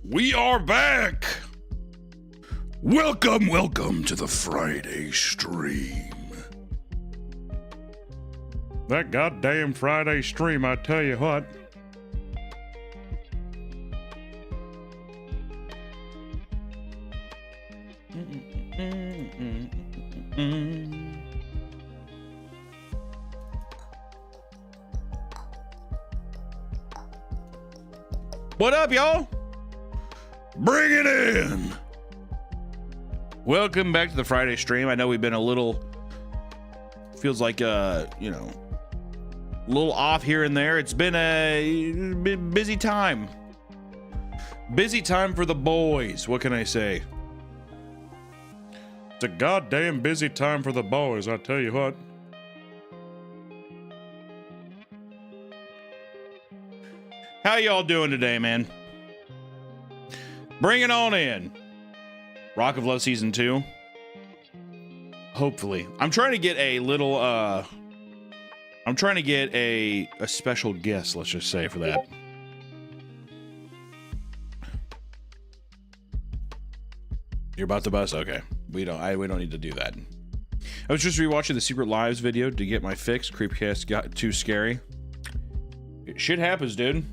We are back! Welcome to the Friday stream. That goddamn Friday stream, I tell you what. What up, y'all? Bring it in! Welcome back to the Friday stream. I know we've been a little, feels like, a little off here and there. It's been a busy time. Busy time for the boys. What can I say? It's a goddamn busy time for the boys, I tell you what. How y'all doing today, man? Bring it on in. Rock of Love Season 2. Hopefully. I'm trying to get a little, I'm trying to get a special guest, let's just say, for that. You're about to bust? Okay. We don't need to do that. I was just rewatching the Secret Lives video to get my fix. Creepcast got too scary. Shit happens, dude.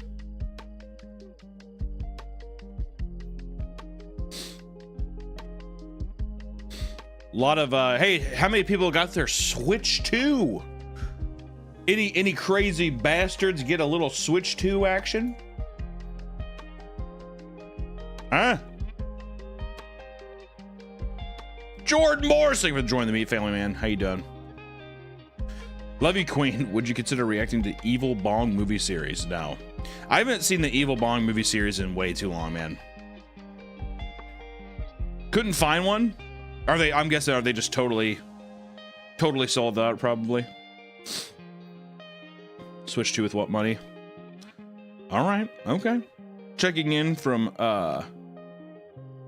A lot of hey, how many people got their Switch 2? Any crazy bastards get a little Switch 2 action? Huh? Jordan Morris, thank you for joining the Meat Family, man. How you doing? Love you, Queen. Would you consider reacting to Evil Bong movie series? No. I haven't seen the Evil Bong movie series in way too long, man. Couldn't find one? Are they, I'm guessing, are they just totally sold out, probably? Switch 2 with what money? Alright, okay. Checking in from,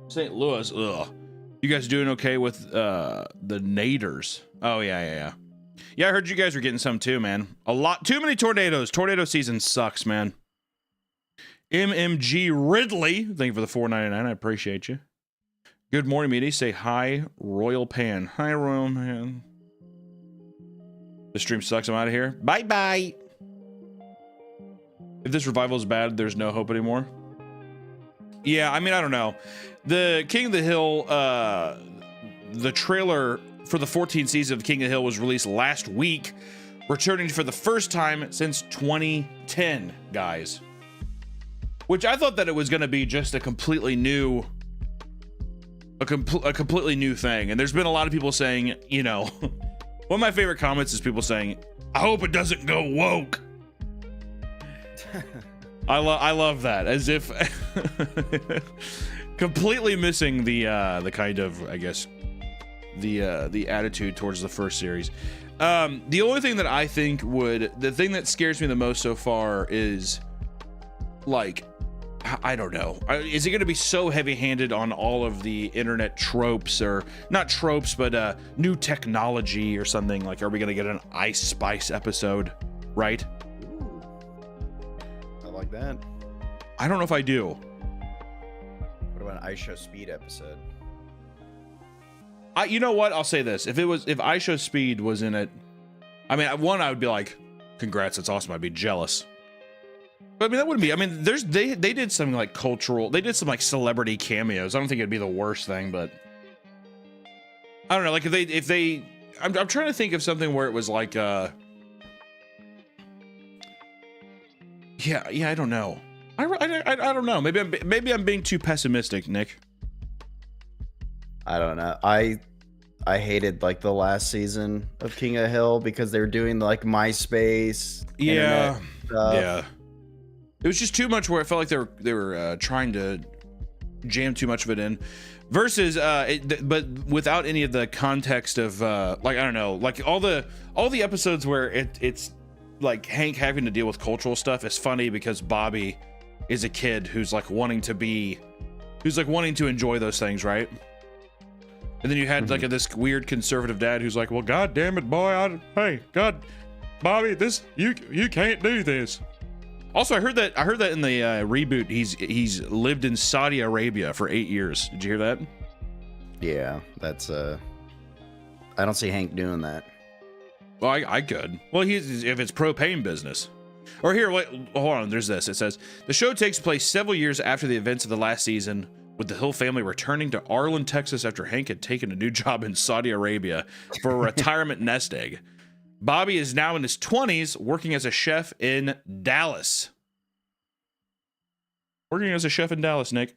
St. Louis, ugh. You guys doing okay with, the naders? Oh, yeah. Yeah, I heard you guys were getting some too, man. Too many tornadoes. Tornado season sucks, man. MMG Ridley, thank you for the $4.99, I appreciate you. Good morning, Meaty. Say hi, Royal Pan. Hi, Royal Pan. The stream sucks. I'm out of here. Bye-bye. If this revival is bad, there's no hope anymore. Yeah, I mean, I don't know. The King of the Hill, the trailer for the 14th season of King of the Hill was released last week, returning for the first time since 2010, guys. Which I thought that it was going to be just a completely new... A completely new thing, and there's been a lot of people saying, you know, one of my favorite comments is people saying, I hope it doesn't go woke. I love that, as if completely missing the kind of, I guess, the attitude towards the first series. The only thing that I think the thing that scares me the most so far is, like, I don't know. Is it going to be so heavy-handed on all of the internet tropes, or not tropes, but new technology or something? Like, are we going to get an Ice Spice episode, right? Ooh, I like that. I don't know if I do. What about an Ice Show Speed episode? You know what? I'll say this: if I Show Speed was in it, I mean, one, I would be like, congrats, that's awesome. I'd be jealous. But I mean, that wouldn't be. I mean, they did something like cultural. They did some like celebrity cameos. I don't think it'd be the worst thing, but I don't know. Like if they, I'm trying to think of something where it was like, yeah, I don't know. I don't know. Maybe I'm being too pessimistic, Nick. I don't know. I hated like the last season of King of the Hill because they were doing like MySpace. Yeah. Stuff. Yeah. It was just too much where it felt like they were trying to jam too much of it in, versus but without any of the context of like, I don't know, like all the episodes where it's like Hank having to deal with cultural stuff is funny because Bobby is a kid who's like wanting to enjoy those things, right? And then you had like this weird conservative dad who's like, well, God damn it, boy, hey, God, Bobby, you can't do this. Also, I heard that in the reboot, he's lived in Saudi Arabia for 8 years. Did you hear that? Yeah, that's I don't see Hank doing that. Well, I could. Well, if it's propane business. Or here, wait, hold on. There's this. It says the show takes place several years after the events of the last season, with the Hill family returning to Arlen, Texas, after Hank had taken a new job in Saudi Arabia for a retirement nest egg. Bobby is now in his 20s, working as a chef in Dallas. Working as a chef in Dallas, Nick.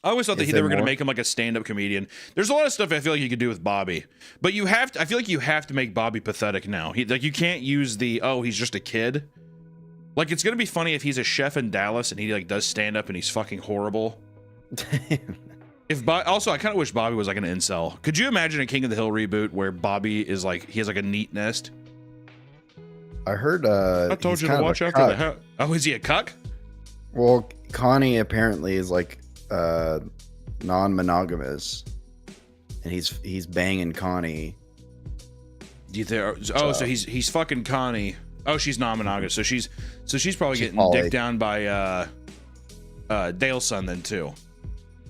I always thought that they were going to make him like a stand-up comedian. There's a lot of stuff I feel like you could do with Bobby, but you have to. I feel like you have to make Bobby pathetic now. You can't use the he's just a kid. Like, it's going to be funny if he's a chef in Dallas and he like does stand-up and he's fucking horrible. Also, I kind of wish Bobby was like an incel. Could you imagine a King of the Hill reboot where Bobby is like, he has like a neat nest? I heard I told you to watch out for the house. Oh, is he a cuck? Well, Connie apparently is like non-monogamous, and he's banging Connie. Do you think? Oh, so he's fucking Connie. Oh, she's non-monogamous, so she's probably getting dicked down by Dale's son then too,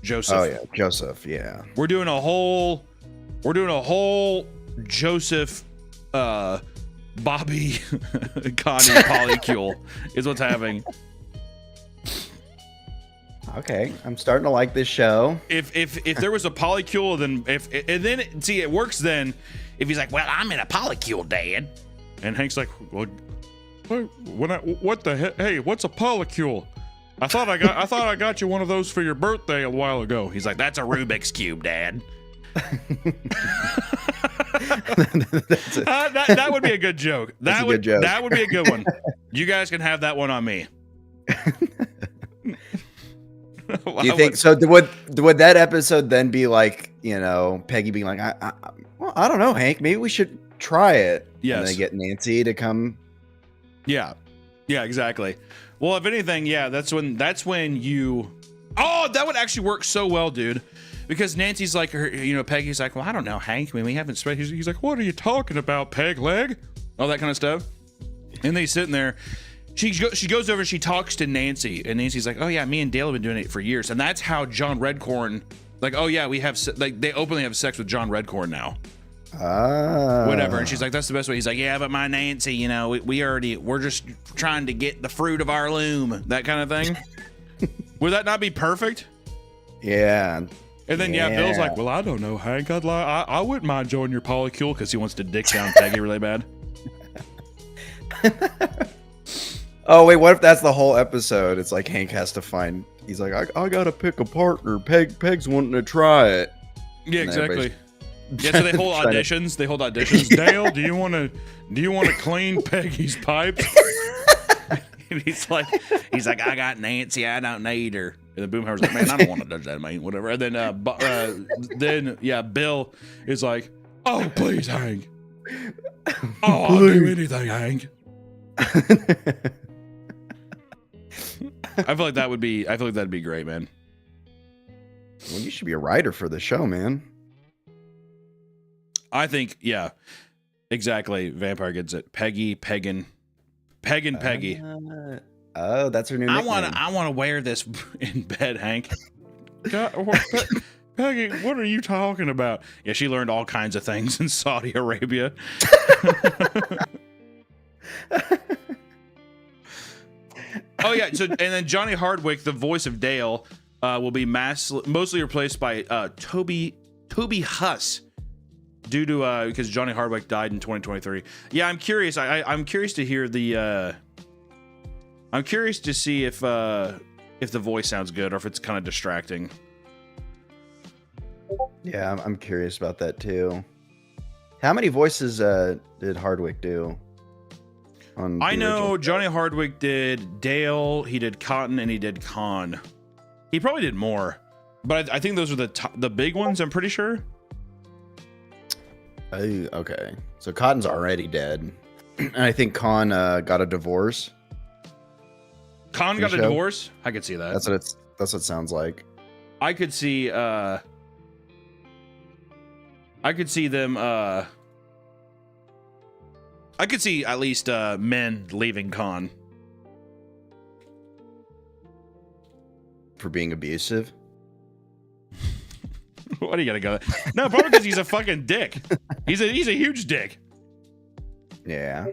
Joseph. Oh yeah, Joseph. Yeah, we're doing a whole Joseph, Bobby, Connie polycule is what's happening. Okay, I'm starting to like this show. If there was a polycule, then it works then. If he's like, well, I'm in a polycule, Dad, and Hank's like, well, what the heck? Hey, what's a polycule? I thought I got you one of those for your birthday a while ago. He's like, that's a Rubik's cube, Dad. That would be a good joke. That would be a good one. You guys can have that one on me. Do you think so? Would that episode then be like, Peggy being like, I don't know, Hank, maybe we should try it. Yes. And they get Nancy to come. Yeah, exactly. Well, if anything, yeah, that's when you. Oh, that would actually work so well, dude. Because Nancy's like, Peggy's like, well, I don't know, Hank. I mean, we haven't spread. He's like, what are you talking about, Peg Leg? All that kind of stuff. And they're sitting there. She goes over and she talks to Nancy, and Nancy's like, oh yeah, me and Dale have been doing it for years. And that's how John Redcorn, like, oh yeah, they openly have sex with John Redcorn now. Whatever. And she's like, that's the best way. He's like, yeah, but my Nancy, we're just trying to get the fruit of our loom, that kind of thing. Would that not be perfect? Yeah. And then Bill's like, well, I don't know, Hank, I wouldn't mind joining your polycule, because he wants to dick down Peggy really bad. Oh wait, what if that's the whole episode? It's like Hank has to find. He's like, I gotta pick a partner. Peg's wanting to try it. Yeah, exactly. Yeah, so they hold auditions. They hold auditions. Dale, do you want to clean Peggy's pipes? And he's like, I got Nancy. I don't need her. And then Boomhauer's like, man, I don't want to touch that, man. Whatever. And then Bill is like, oh please, Hank. Oh, I'll do anything, Hank. I feel like that'd be great, man. Well, you should be a writer for the show, man. I think, yeah, exactly. Vampire gets it. Peggy. Peggy. Oh, that's her new nickname. I want to wear this in bed, Hank. God, Peggy, what are you talking about? Yeah, she learned all kinds of things in Saudi Arabia. Oh yeah, and then Johnny Hardwick, the voice of Dale, will be mostly replaced by Toby Huss, due to because Johnny Hardwick died in 2023. Yeah, I'm curious. I'm curious to hear the. I'm curious to see if the voice sounds good or if it's kind of distracting. Yeah, I'm curious about that too. How many voices did Hardwick do? I know Johnny Hardwick did Dale, he did Cotton, and he did Con. He probably did more, but I think those are the big ones. I'm pretty sure. Oh, okay. So Cotton's already dead, and I think Con got a divorce. Con got a divorce. I could see that. That's what it sounds like. I could see. I could see them. I could see at least men leaving Con for being abusive. What do you gotta go? No, probably because he's a fucking dick. He's a huge dick. Yeah.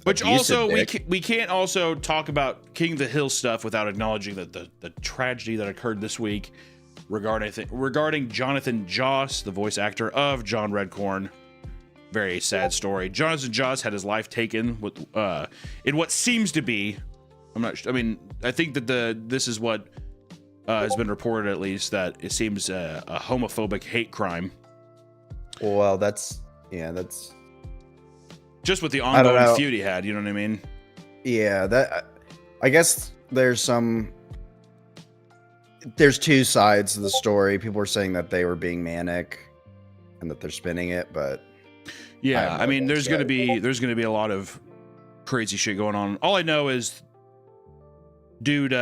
Which Abusive also dick. we can't also talk about King of the Hill stuff without acknowledging that the tragedy that occurred this week regarding Jonathan Joss, the voice actor of John Redcorn. Very sad story. Jonathan Joss had his life taken with in what seems to be, I think that this is what has been reported, at least, that it seems a homophobic hate crime. Well, that's Just with the I don't ongoing know. feud he had, you know what I mean? yeah. That I guess there's two sides to the story. People are saying that they were being manic and that they're spinning it, but Yeah, I mean, there's gonna bullshit. be a lot of crazy shit going on. All I know is, dude,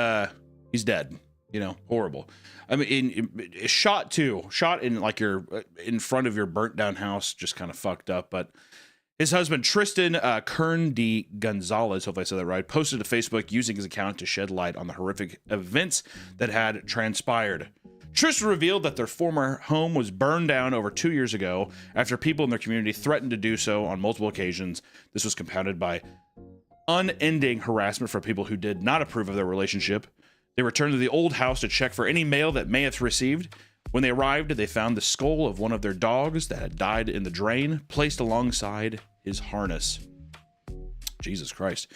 he's dead. You know, horrible. I mean, shot in like your in front of your burnt down house, just kind of fucked up. But his husband Tristan Kern D. Gonzalez, hope I said that right, posted to Facebook using his account to shed light on the horrific events that had transpired. Tristan revealed that their former home was burned down over 2 years ago after people in their community threatened to do so on multiple occasions. This was compounded by unending harassment from people who did not approve of their relationship. They returned to the old house to check for any mail that may have received. When they arrived, they found the skull of one of their dogs that had died in the drain, placed alongside his harness. Jesus Christ.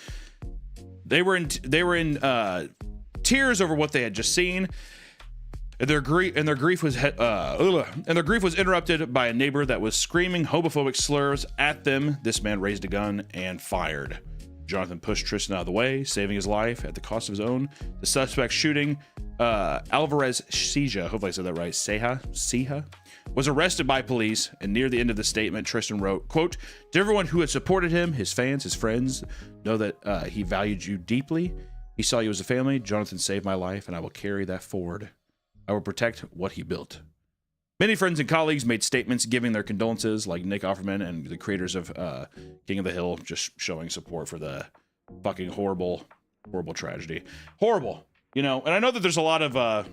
They were in tears over what they had just seen. And their grief was interrupted by a neighbor that was screaming homophobic slurs at them. This man raised a gun and fired. Jonathan pushed Tristan out of the way, saving his life at the cost of his own. The suspect shooting, Alvarez Ceja, hopefully I said that right, Ceja, was arrested by police. And near the end of the statement, Tristan wrote, quote, "To everyone who had supported him, his fans, his friends, know that he valued you deeply. He saw you as a family. Jonathan saved my life, and I will carry that forward. I will protect what he built." Many friends and colleagues made statements giving their condolences, like Nick Offerman and the creators of King of the Hill, just showing support for the fucking horrible tragedy. Horrible, you know. And I know that there's a lot of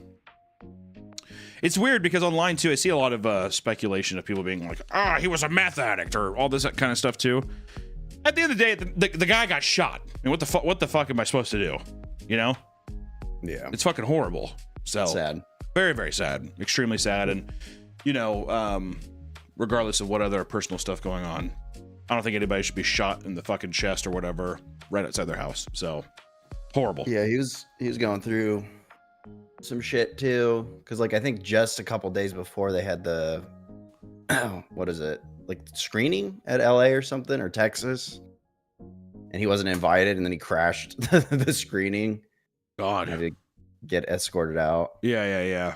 it's weird because online too, I see a lot of speculation of people being like, he was a meth addict or all this kind of stuff too. At the end of the day, the guy got shot. I mean, what the fuck am I supposed to do? You know? Yeah. It's fucking horrible. So Sad. very, very sad, extremely sad. And, you know, regardless of what other personal stuff going on, I don't think anybody should be shot in the fucking chest or whatever right outside their house. So horrible. Yeah, he was going through some shit too, because like I think just a couple days before they had the what is it, like screening at LA or something, or Texas, and he wasn't invited, and then he crashed the screening. God. Had to get escorted out. Yeah.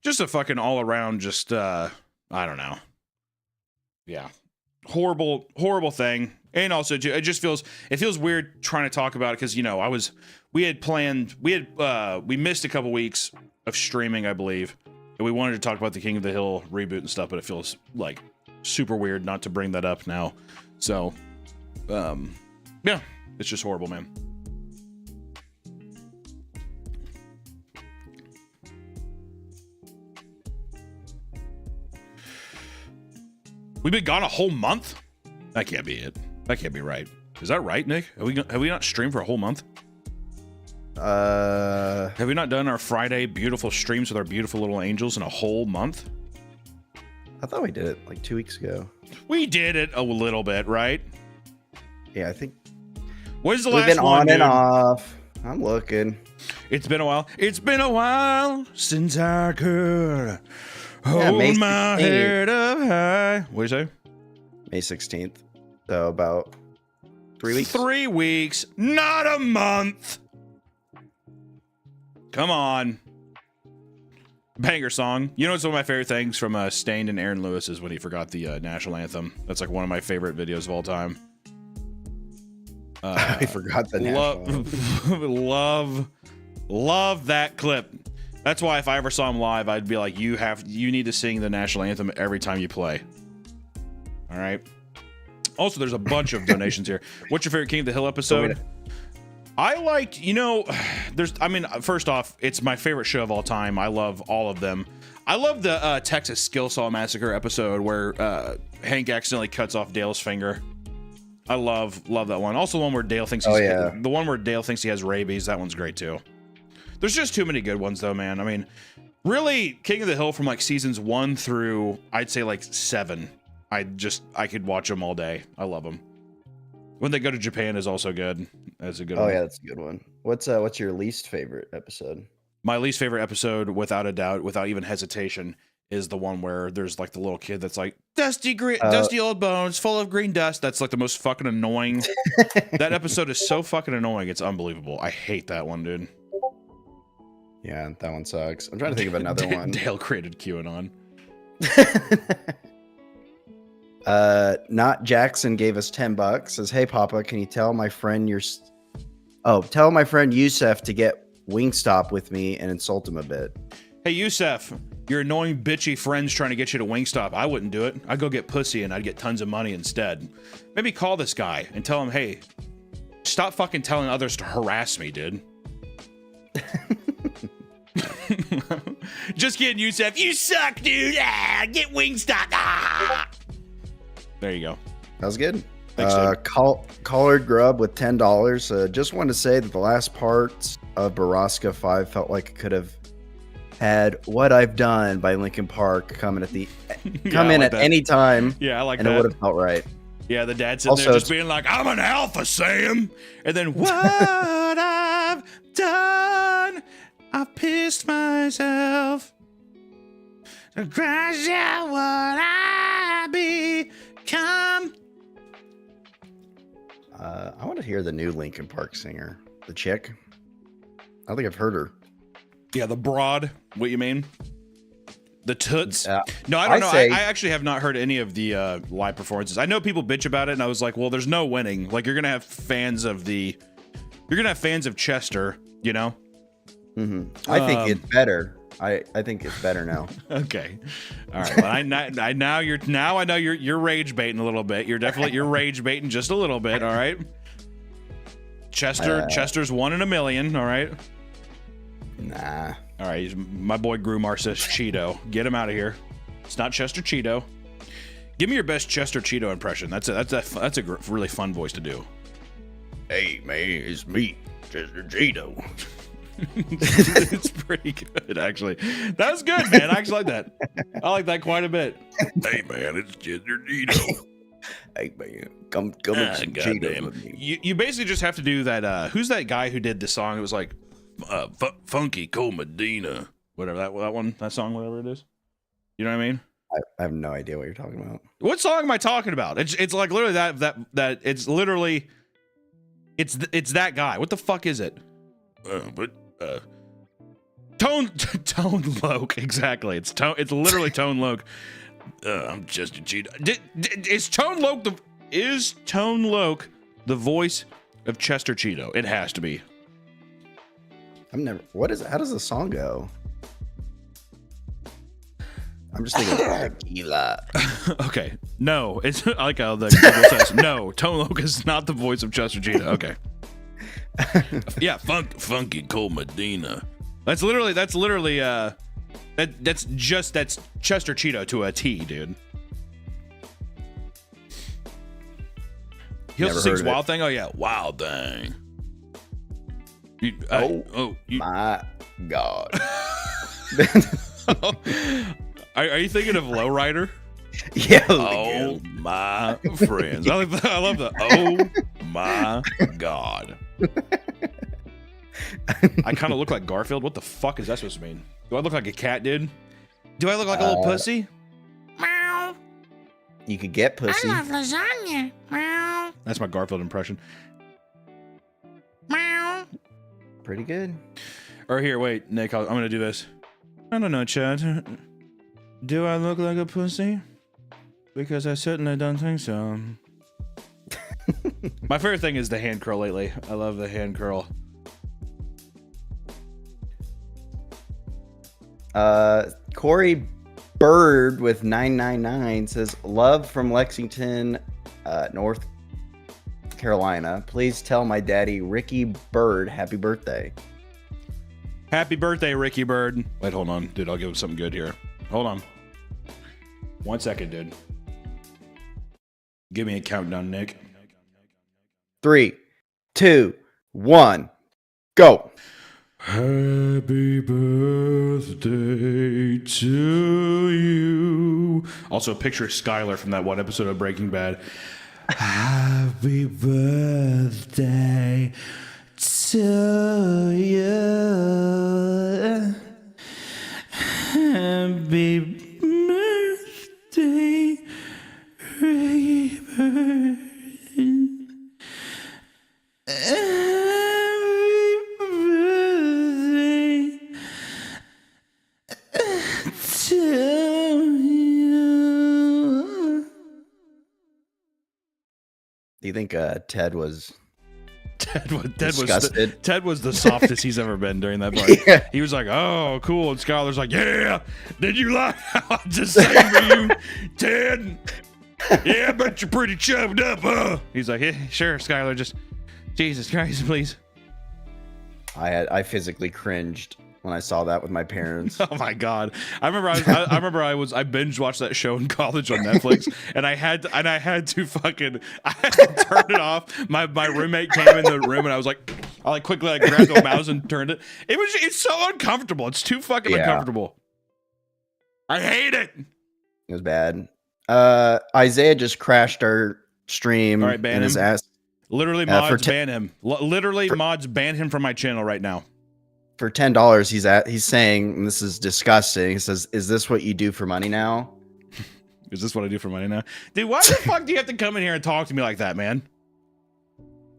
Just a fucking all around, just I don't know. Yeah. Horrible thing. And also it feels weird trying to talk about it because, you know, we missed a couple weeks of streaming, I believe, and we wanted to talk about the King of the Hill reboot and stuff, but it feels like super weird not to bring that up now. So yeah, it's just horrible, man. We've been gone a whole month? That can't be it. That can't be right. Is that right, Nick? Have we not streamed for a whole month? Have we not done our Friday beautiful streams with our beautiful little angels in a whole month? I thought we did it like 2 weeks ago. We did it a little bit, right? Yeah, I think When's the we've last been one, on dude? and off. I'm looking. It's been a while. It's been a while since I could Yeah, hold May my 16th. head up high. What do you say? May 16th. So about 3 weeks. 3 weeks, not a month. Come on. Banger song. You know what's one of my favorite things from Stained and Aaron Lewis is when he forgot the national anthem. That's like one of my favorite videos of all time. I forgot the national. love that clip. That's why if I ever saw him live, I'd be like, you need to sing the national anthem every time you play. All right. Also, there's a bunch of donations here. What's your favorite King of the Hill episode? I liked, first off, it's my favorite show of all time. I love all of them. I love the Texas Skill Saw Massacre episode where Hank accidentally cuts off Dale's finger. I love that one. Also, the one where Dale thinks the one where Dale thinks he has rabies. That one's great too. There's just too many good ones though, man. I mean, really, King of the Hill from like seasons 1 through I'd say like 7. I could watch them all day. I love them. When they go to Japan is also good. That's a good one. Oh yeah, that's a good one. What's your least favorite episode? My least favorite episode, without a doubt, without even hesitation, is the one where there's like the little kid that's like dusty old bones full of green dust. That's like the most fucking annoying. That episode is so fucking annoying. It's unbelievable. I hate that one, dude. Yeah, that one sucks. I'm trying to think of another one. Dale created QAnon. Not Jackson gave us $10. Says, "Hey Papa, can you tell my friend tell my friend Yusef to get Wingstop with me and insult him a bit." Hey Yusef, your annoying bitchy friend's trying to get you to Wingstop. I wouldn't do it. I'd go get pussy and I'd get tons of money instead. Maybe call this guy and tell him, hey, stop fucking telling others to harass me, dude. Just kidding, Yusef. You suck, dude. Ah, get Wingstop. Ah. There you go. That was good. Thanks, Collared Grub with $10. Just wanted to say that the last part of Baraska 5 felt like it could have had "What I've Done" by Linkin Park come in at any time. Yeah, I like and that. And it would have felt right. Yeah, the dad sitting there just being like, "I'm an alpha, Sam," and then what I've done, I pissed myself. Crash out what I become. I want to hear the new Linkin Park singer, the chick. I don't think I've heard her. Yeah, the broad. What you mean? The toots? No, I don't know. I actually have not heard any of the live performances. I know people bitch about it, and I was like, well, there's no winning. Like, you're gonna have fans of Chester, you know? Mm-hmm. I think it's better. I think it's better now. Okay, all right. Well, I know you're rage baiting a little bit. You're rage baiting just a little bit. All right. Chester's 1 in a million. All right. Nah. All right. My boy Grumar says Cheeto. Get him out of here. It's not Chester Cheeto. Give me your best Chester Cheeto impression. That's a really fun voice to do. Hey man, it's me, Chester Cheeto. It's pretty good, actually. That was good, man. I actually like that. I like that quite a bit. Hey, man, it's Chester Cheeto. Hey, man, come and some Cheetos with me. You basically just have to do that. Who's that guy who did the song? It was like Funky Cole Medina, whatever that song, whatever it is. You know what I mean? I have no idea what you're talking about. What song am I talking about? It's like literally that. It's literally it's that guy. What the fuck is it? Tone Loc, exactly. It's literally Tone Loc. I'm just a cheat. Is Tone Loc the voice of Chester Cheeto? It has to be. How does the song go? I'm just thinking tequila. Okay. No, it's like how the Google says. No, Tone Loc is not the voice of Chester Cheeto. Okay. Yeah, Funky Cole Medina. That's literally that's Chester Cheeto to a T, dude. He also sings Wild Thing. Oh yeah, Wild Thing. My God. Are you thinking of Lowrider? Yeah. Oh my friends. I love the oh my God. I kind of look like Garfield. What the fuck is that supposed to mean? Do I look like a cat, dude? Do I look like a little pussy? Meow. You could get pussy. I love lasagna. Meow. That's my Garfield impression. Meow. Pretty good. Or here, wait, Nick, I'm gonna do this. I don't know, Chad. Do I look like a pussy? Because I certainly don't think so. My favorite thing is the hand curl lately. I love the hand curl. Corey Bird with 999 says, love from Lexington, North Carolina. Please tell my daddy, Ricky Bird, happy birthday. Happy birthday, Ricky Bird. Wait, hold on, dude. I'll give him something good here. Hold on. 1 second, dude. Give me a countdown, Nick. 3, 2, 1, go. Happy birthday to you. Also, picture Skylar from that one episode of Breaking Bad. Happy birthday to you. Happy birthday, Ricky Bird. Do you think Ted was disgusted? Ted was the softest he's ever been during that part. Yeah. He was like, "Oh, cool," and Skylar's like, "Yeah, did you like how I just sang for you, Ted? Yeah, I bet you're pretty chubbed up, huh?" He's like, "Yeah, sure, Skylar. Just Jesus Christ, please." I physically cringed when I saw that with my parents. Oh my god! I binge watched that show in college on Netflix, and I had to turn it off. My roommate came in the room, and I quickly grabbed the mouse and turned it. It's so uncomfortable. It's too fucking uncomfortable. I hate it. It was bad. Isaiah just crashed our stream. All right, ban in his him. ass. Literally, mods ban him. Mods ban him from my channel right now. For $10, he's saying, and this is disgusting. He says, "Is this what you do for money now?" Is this what I do for money now, dude? Why the fuck do you have to come in here and talk to me like that, man?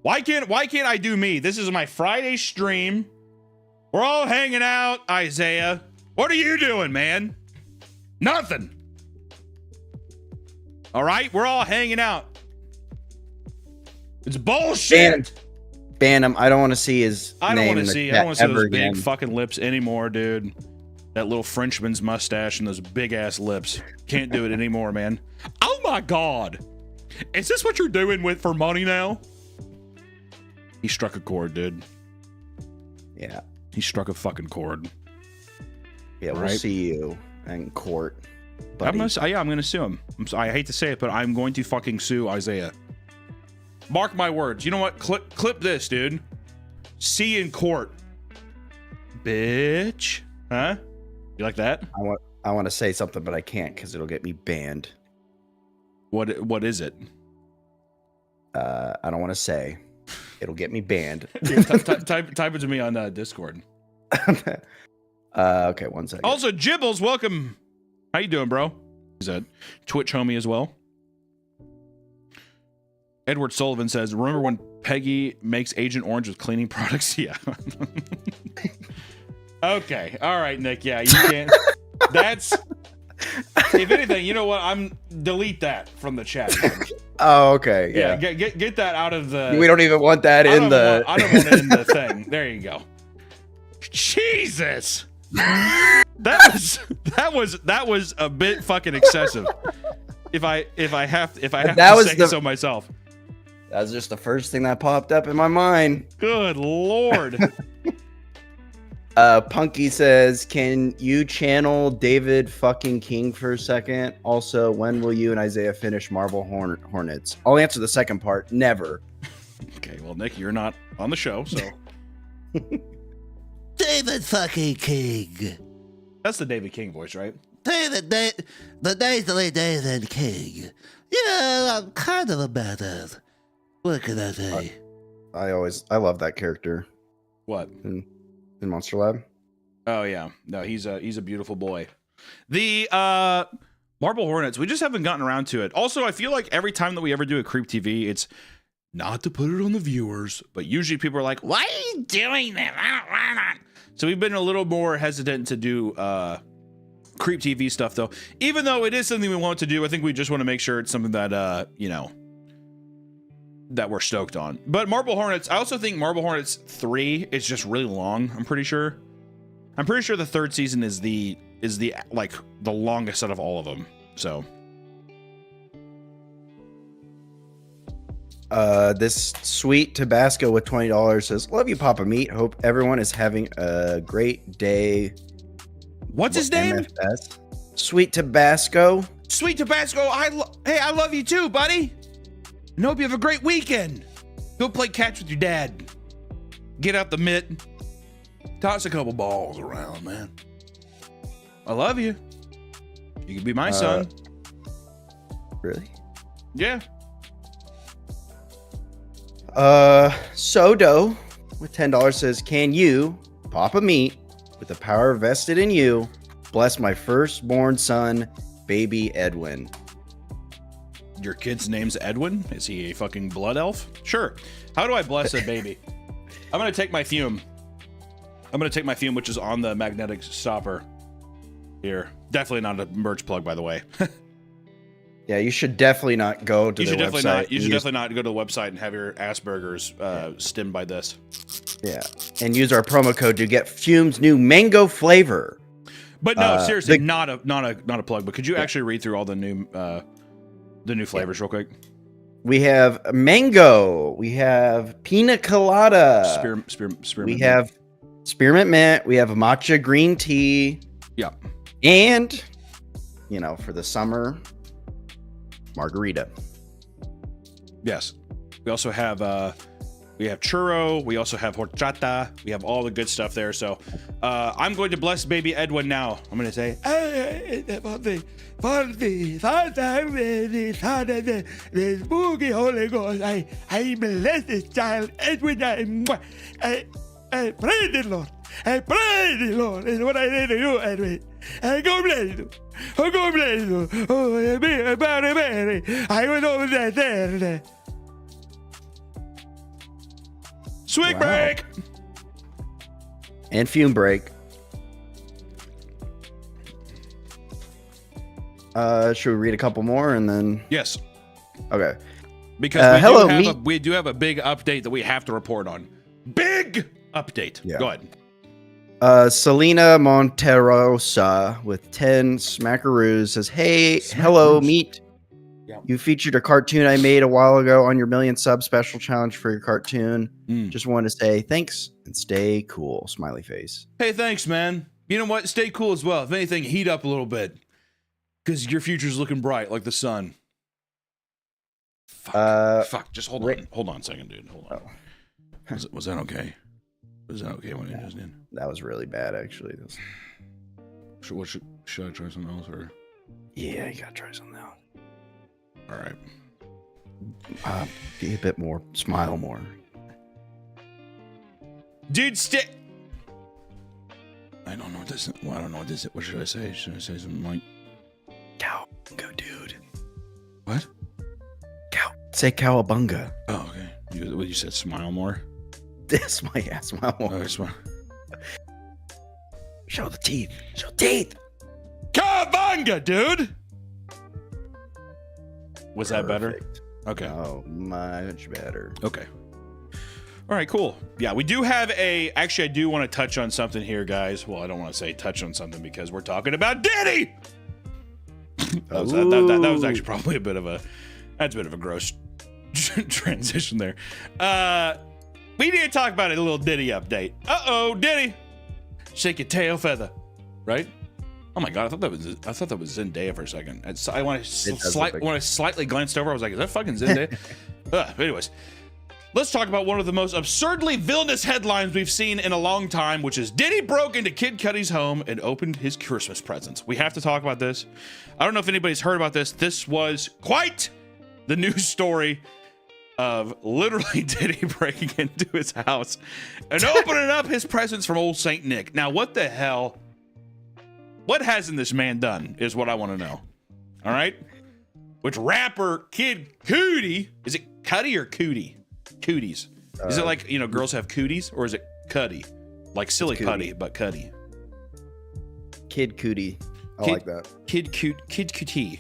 Why can't I do me? This is my Friday stream. We're all hanging out, Isaiah. What are you doing, man? Nothing. All right, we're all hanging out. It's bullshit. Ban him. I don't want to see his I don't name want to in the see. chat I don't want to see ever those again. big fucking lips anymore, dude. That little Frenchman's mustache and those big ass lips. Can't do it anymore, man. Oh my god. Is this what you're doing for money now? He struck a chord, dude. Yeah. He struck a fucking chord. Yeah, we'll Right. see you in court. I'm buddy. gonna sue him. I hate to say it, but I'm going to fucking sue Isaiah. Mark my words. You know what? Clip this, dude. See you in court, bitch. Huh? You like that? I want to say something, but I can't because it'll get me banned. What is it? I don't want to say. It'll get me banned. Type it to me on Discord. Okay, 1 second. Also, Jibbles, welcome. How you doing, bro? He's a Twitch homie as well. Edward Sullivan says, "Remember when Peggy makes Agent Orange with cleaning products?" Yeah. Okay. All right, Nick. Yeah, you can't. That's. If anything, you know what? Delete that from the chat. Oh, okay. Yeah. Yeah. Get that out of the. We don't even want that I in don't want it in the thing. There you go. Jesus. That was a bit fucking excessive. If I have That to was say so myself. That was just the first thing that popped up in my mind. Good lord. Punky says, "Can you channel David fucking King for a second? Also, when will you and Isaiah finish Marble Hornets?" I'll answer the second part. Never. Okay, well, Nick, you're not on the show, so David fucking King. that's the David King voice, right? The nasally David King. Yeah, I'm kind of a badass. What can I say? I love that character What? in Monster Lab. Oh yeah, no, he's a beautiful boy. The Marble Hornets, we just haven't gotten around to it. Also, I feel like every time that we ever do a Creep TV, it's not to put it on the viewers, but usually people are like, "Why are you doing that? Why not?" So we've been a little more hesitant to do Creep TV stuff, though. Even though it is something we want to do, I think we just want to make sure it's something that that we're stoked on. But Marble Hornets, I also think Marble Hornets 3 is just really long. I'm pretty sure the third season is the like the longest out of all of them. So This sweet Tabasco with $20 says, "Love you, Papa Meat. Hope everyone is having a great day." What's his name? MFS. Sweet Tabasco. Sweet Tabasco. Hey, I love you too, buddy. And hope you have a great weekend. Go play catch with your dad. Get out the mitt. Toss a couple balls around, man. I love you. You can be my son. Really? Yeah. Sodo with $10 says, "Can you, Papa Meat, with the power vested in you, bless my firstborn son, baby Edwin?" Your kid's name's Edwin? Is he a fucking blood elf? Sure. How do I bless a baby? I'm going to take my fume. Which is on the magnetic stopper here. Definitely not a merch plug, by the way. Yeah, you should definitely not go to the website. You should definitely not go to the website and have your Asperger's stemmed by this. Yeah, and use our promo code to get Fume's new mango flavor. But no, seriously, not a plug. But could you actually read through all the new flavors real quick? We have mango. We have pina colada. Spearmint. We have spearmint mint. We have matcha green tea. Yeah. And, for the summer, margarita. Yes. We also have churro. We also have horchata. We have all the good stuff there. So I'm going to bless baby Edwin now. I'm going to say, for the spooky Holy Ghost, I bless this child, Edwin. I pray the Lord. I pray the Lord is what I need to do, Edwin. And God bless you. Oh, God bless you. Oh, Mary. I went over there. Swig break. And fume break. Should we read a couple more and then? Yes. Okay. Because we do have a big update that we have to report on. Big update. Yeah. Go ahead. Selena Monterosa with 10 smackaroos says, "Hey, hello, Meat. Yeah. You featured a cartoon I made a while ago on your million sub special challenge for your cartoon. Just wanted to say thanks and stay cool." Smiley face. Hey, thanks, man. You know what? Stay cool as well. If anything, heat up a little bit. Because your future's looking bright like the sun. Fuck. Just hold on. Hold on a second, dude. Hold on. Oh. Was that okay? Was that okay when you just did? That was really bad, actually. Should I try something else? Or? Yeah, you gotta try something else. All right. Be a bit more. Smile more. Dude, I don't know what this. Well, I don't know what this. What should I say? Should I say something like? Cowabunga, dude. What? Say cowabunga. Oh, okay. You said smile more. Smile more. Oh, smile. Show the teeth. Show teeth. Cowabunga, dude. Was that better? Okay. Oh, much better. Okay. All right, cool. Yeah, we do have actually, I do want to touch on something here, guys. Well, I don't want to say touch on something because we're talking about Diddy. that was actually probably a bit of a gross transition there. We need to talk about a little Diddy update. Uh-oh, Diddy. Shake your tail feather. Right? Oh my god, I thought that was Zendaya for a second. When I slightly glanced over, I was like, is that fucking Zendaya? Anyways, let's talk about one of the most absurdly villainous headlines we've seen in a long time, which is Diddy broke into Kid Cudi's home and opened his Christmas presents. We have to talk about this. I don't know if anybody's heard about this. This was quite the news story of literally Diddy breaking into his house and opening up his presents from old Saint Nick. Now, what the hell? What hasn't this man done is what I want to know. All right? Which rapper Kid Cudi, is it Cudi or Cootie? Cooties. Is it like, girls have cooties, or is it Cudi? Like silly putty, but Cudi. Kid Cudi. I like that. Kid Cudi.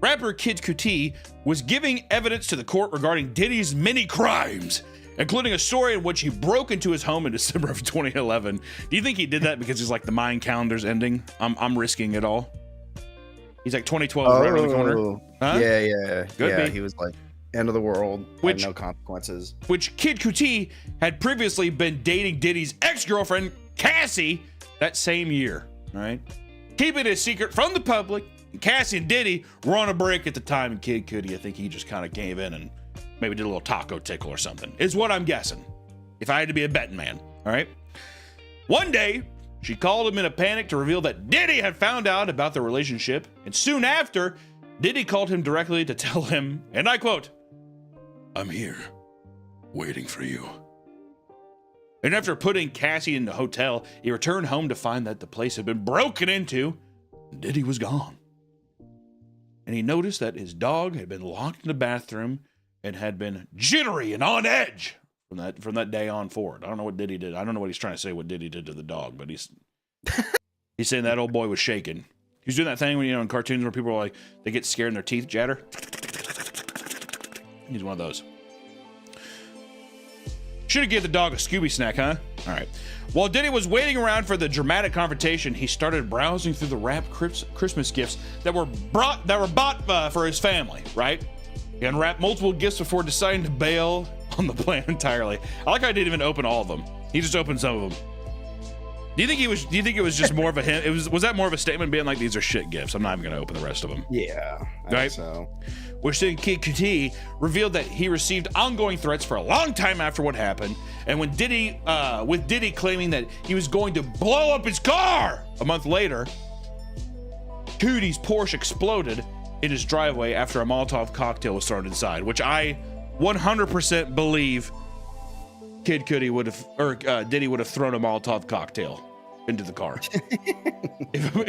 Rapper Kid Cudi was giving evidence to the court regarding Diddy's many crimes, including a story in which he broke into his home in December of 2011. Do you think he did that because he's like the Mayan calendar's ending? I'm risking it all. He's like 2012 right around the corner. Huh? Yeah. Could be. He was like, End of the world. Which- no consequences. which Kid Kuti had previously been dating Diddy's ex-girlfriend, Cassie, that same year, all right? Keeping it a secret from the public, Cassie and Diddy were on a break at the time, and Kid Cudi, I think he just kind of gave in and maybe did a little taco tickle or something, is what I'm guessing, if I had to be a betting man, all right? One day, she called him in a panic to reveal that Diddy had found out about their relationship, and soon after, Diddy called him directly to tell him, and I quote, "I'm here, waiting for you." And after putting Cassie in the hotel, he returned home to find that the place had been broken into, and Diddy was gone. And he noticed that his dog had been locked in the bathroom and had been jittery and on edge from that day on forward. I don't know what Diddy did. I don't know what he's trying to say what Diddy did to the dog, but he's saying that old boy was shaking. He's doing that thing when, in cartoons where people are like, they get scared and their teeth chatter. He's one of those. Should have given the dog a Scooby snack, huh? All right. While Diddy was waiting around for the dramatic confrontation, he started browsing through the wrapped Christmas gifts that were bought for his family, right? He unwrapped multiple gifts before deciding to bail on the plan entirely. I like how I didn't even open all of them. He just opened some of them. Do you think it was just more of a hint? Was that more of a statement being like, these are shit gifts, I'm not even gonna open the rest of them? Yeah. I Right? think so. Which then Kid Kuti revealed that he received ongoing threats for a long time after what happened, and when Diddy claiming that he was going to blow up his car a month later, Kuti's Porsche exploded in his driveway after a Molotov cocktail was thrown inside, which I 100% believe Kid Kuti would have, or Diddy would have thrown a Molotov cocktail into the car.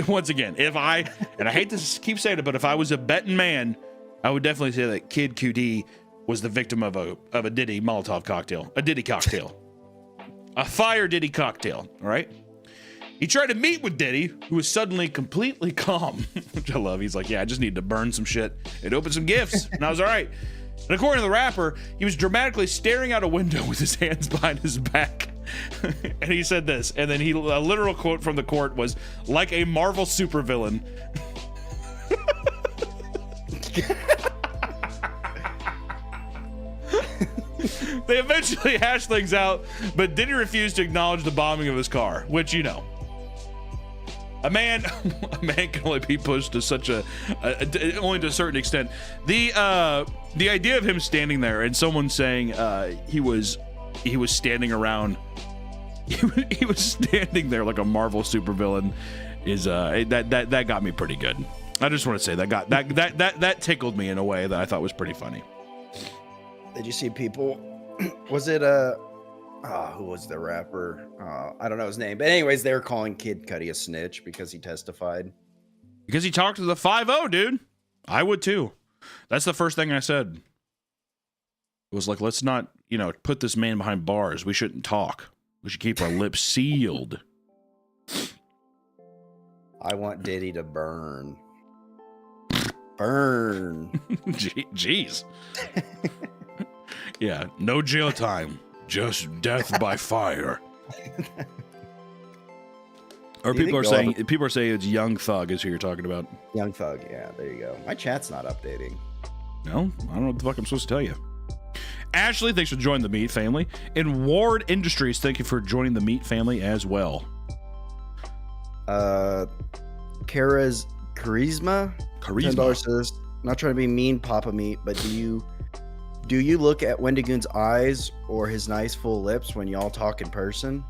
Once again, and I hate to keep saying it, but if I was a betting man, I would definitely say that Kid Kuti was the victim of a Diddy Molotov cocktail, a Diddy cocktail, a fire Diddy cocktail. All right. He tried to meet with Diddy, who was suddenly completely calm, which I love. He's like, "Yeah, I just need to burn some shit and open some gifts," and I was all right. And according to the rapper, he was dramatically staring out a window with his hands behind his back. And he said this, and then a literal quote from the court was, "Like a Marvel supervillain." They eventually hashed things out, but Diddy refused to acknowledge the bombing of his car, which, a man can only be pushed to such only to a certain extent. The idea of him standing there and someone saying he was standing around, he was standing there like a Marvel supervillain is that got me pretty good. I just want to say that tickled me in a way that I thought was pretty funny. Did you see people? Was it who was the rapper? I don't know his name, but anyways, they were calling Kid Cudi a snitch because he testified. Because he talked to the 5-0, dude. I would too. That's the first thing I said. It was like, let's not, put this man behind bars. We shouldn't talk. We should keep our lips sealed. I want Diddy to burn. Burn. Jeez. Yeah, no jail time. Just death by fire. Or people are saying it's Young Thug is who you're talking about. Young Thug, yeah, there you go. My chat's not updating. No, I don't know what the fuck I'm supposed to tell you. Ashley, thanks for joining the Meat family. And Ward Industries, thank you for joining the Meat family as well. Kara's Charisma $10 says, not trying to be mean, Papa Meat, but do you look at Wendigoon's eyes or his nice full lips when y'all talk in person?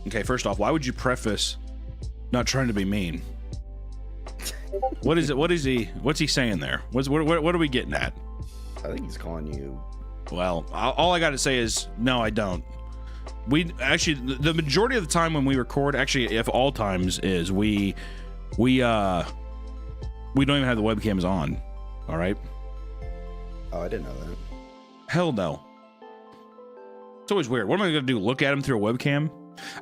Okay, first off, why would you preface not trying to be mean? What is it? What's he saying there? What are we getting at? I think he's calling you. Well, all I got to say is no, I don't. We actually, the majority of the time when we record, actually, if all times is we don't even have the webcams on. All right. Oh, I didn't know that. Hell no. It's always weird. What am I going to do? Look at them through a webcam?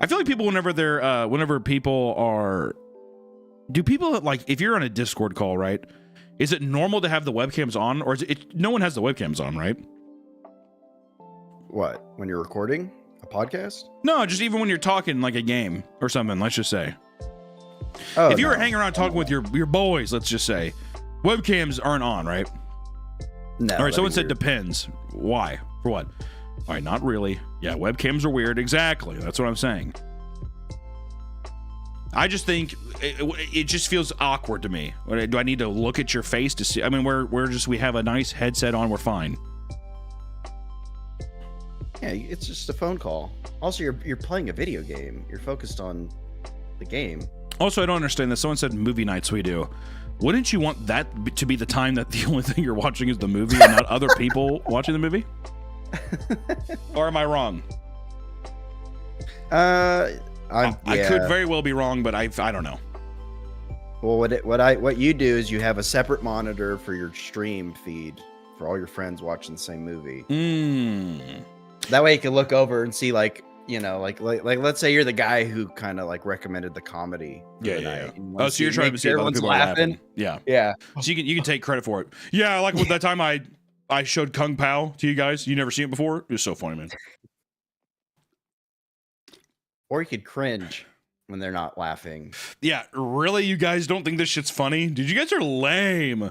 I feel like people, whenever people are, do people like, if you're on a Discord call, right? Is it normal to have the webcams on, or is it no one has the webcams on, right? What? When you're recording a podcast? No, just even when you're talking like a game or something, let's just say. Oh, if you were hanging around talking with your boys, let's just say, webcams aren't on, right? No. All right, someone said weird. depends. Why? For what? All right, not really. Yeah, webcams are weird. Exactly. That's what I'm saying. I just think it just feels awkward to me. Do I need to look at your face to see? I mean, we have a nice headset on. We're fine. Yeah, it's just a phone call. Also, you're playing a video game. You're focused on the game. Also, I don't understand this. Someone said movie nights we do. Wouldn't you want that to be the time that the only thing you're watching is the movie and not other people watching the movie? Or am I wrong? I could very well be wrong, but I don't know. Well, what you do is you have a separate monitor for your stream feed for all your friends watching the same movie. That way you can look over and see, like, you know, like let's say you're the guy who kind of like recommended the comedy. Yeah. Oh, so you're trying to see if other people are laughing. Yeah. So you can take credit for it. Yeah, like with that time I showed Kung Pao to you guys. You never seen it before? It was so funny, man. Or you could cringe when they're not laughing. Yeah, really? You guys don't think this shit's funny? Dude, you guys are lame.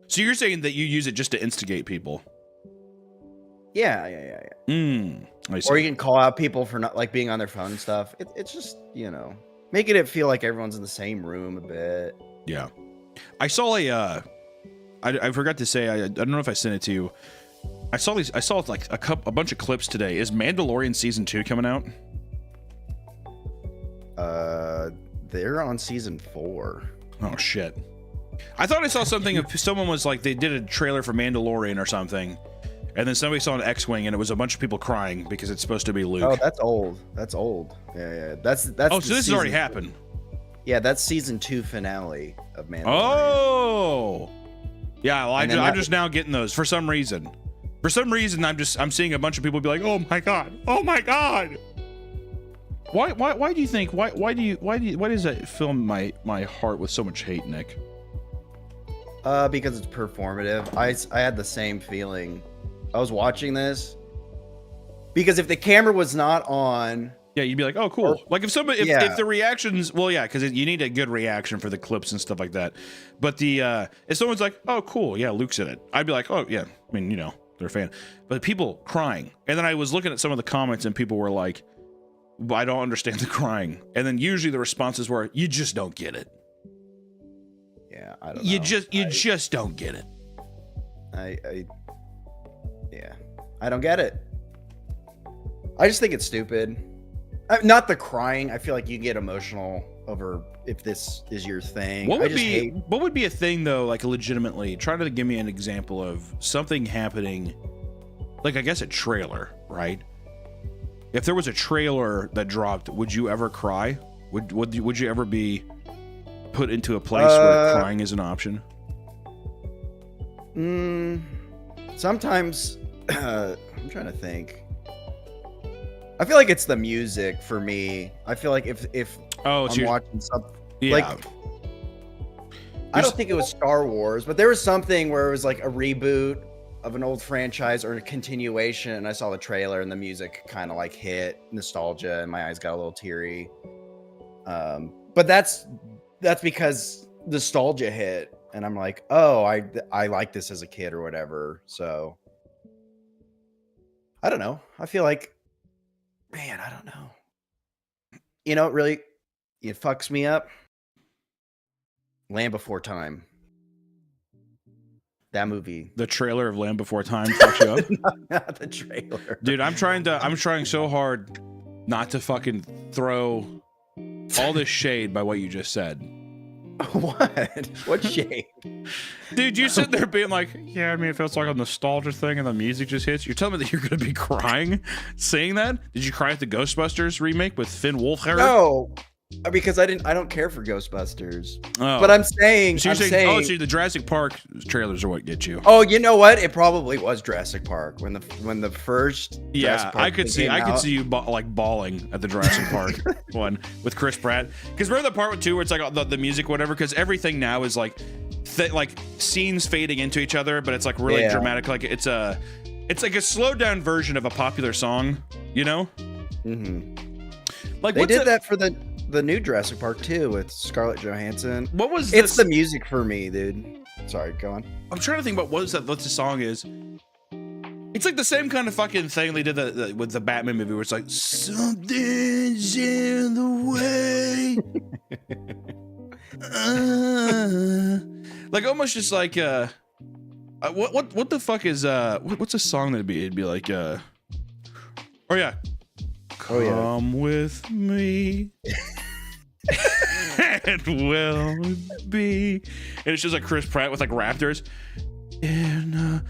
So you're saying that you use it just to instigate people? Yeah. I see. Or you can call out people for not like being on their phone and stuff. It's just, you know, making it feel like everyone's in the same room a bit. Yeah. I saw I forgot to say, I don't know if I sent it to you. I saw like a bunch of clips today. Is Mandalorian season 2 coming out? They're on season 4. Oh shit. I thought I saw something if someone was like, they did a trailer for Mandalorian or something, and then somebody saw an X-Wing and it was a bunch of people crying because it's supposed to be Luke. Oh, that's old. Yeah. That's Oh, so this has already happened. Yeah, that's season 2 finale of Mandalorian. Oh. Yeah, well, I'm just now getting those for some reason. For some reason, I'm seeing a bunch of people be like, "Oh my god." Why do you think why does that fill my heart with so much hate, Nick? Because it's performative. I had the same feeling. I was watching this because if the camera was not on, yeah, you'd be like, "Oh, cool." Like if the reactions, well, yeah, because you need a good reaction for the clips and stuff like that. But if someone's like, "Oh, cool, yeah, Luke's in it," I'd be like, "Oh, yeah." I mean, you know, they're a fan. But people crying, and then I was looking at some of the comments, and people were like, "I don't understand the crying," and then usually the responses were, "You just don't get it." Yeah, I don't know. You just don't get it. I don't get it. I just think it's stupid. Not the crying. I feel like you get emotional over if this is your thing. What would be a thing though? Like legitimately, try to give me an example of something happening. Like I guess a trailer, right? If there was a trailer that dropped, would you ever cry? Would you ever be put into a place where crying is an option? Sometimes I'm trying to think. I feel like it's the music for me. I feel like if I'm watching something, like I don't think it was Star Wars, but there was something where it was like a reboot of an old franchise or a continuation, and I saw the trailer and the music kind of like hit nostalgia, and my eyes got a little teary. But that's because nostalgia hit, and I'm like, oh, I like this as a kid or whatever. So I don't know. I feel like. Man, I don't know. You know, really, it fucks me up. Land Before Time. That movie. The trailer of Land Before Time fucks you up? Not the trailer. Dude, I'm trying so hard not to fucking throw all this shade by what you just said. What? What shade? Dude, you sit there being like, yeah, I mean, it feels like a nostalgia thing and the music just hits. You're telling me that you're going to be crying saying that? Did you cry at the Ghostbusters remake with Finn Wolfhard? No, because I don't care for Ghostbusters. Oh. But I'm saying, so you're saying, oh, so the Jurassic Park trailers are what get you. Oh, you know what? It probably was Jurassic Park when the first. Yeah, I could see you bawling at the Jurassic Park one with Chris Pratt. Because remember the part with 2 where it's like the music, whatever. Because everything now is like scenes fading into each other, but it's like really dramatic. Like it's like a slowed down version of a popular song, you know? Mm-hmm. Like they did that for the the new Jurassic Park too with Scarlett Johansson. What was It's this? the music for me, dude. Sorry, go on. I'm trying to think about what the song is. It's like the same kind of fucking thing they did with the Batman movie, where it's like something's in the way, like almost just like what the fuck is what's a song that'd be? It'd be like oh yeah, come with me. It will be, and it's just like Chris Pratt with like raptors in a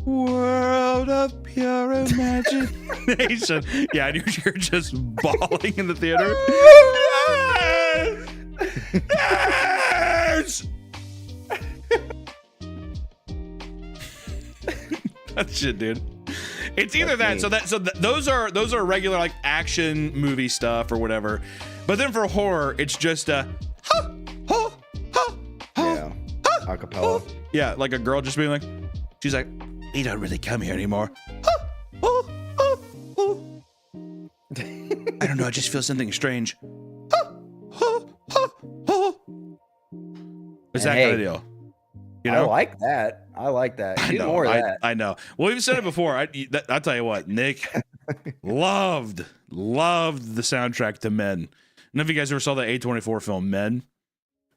world of pure imagination. Yeah, and you're just bawling in the theater. Yes! That shit, dude. It's either that, those are regular like action movie stuff or whatever, but then for horror, it's just acapella. Yeah, like a girl just being like, she's like, "We don't really come here anymore." I don't know. I just feel something strange. It's that kind of deal. You know? I like that. Do more of that. I know. Well, we've said it before. I'll tell you what, Nick loved the soundtrack to Men. None of you guys ever saw the A24 film Men?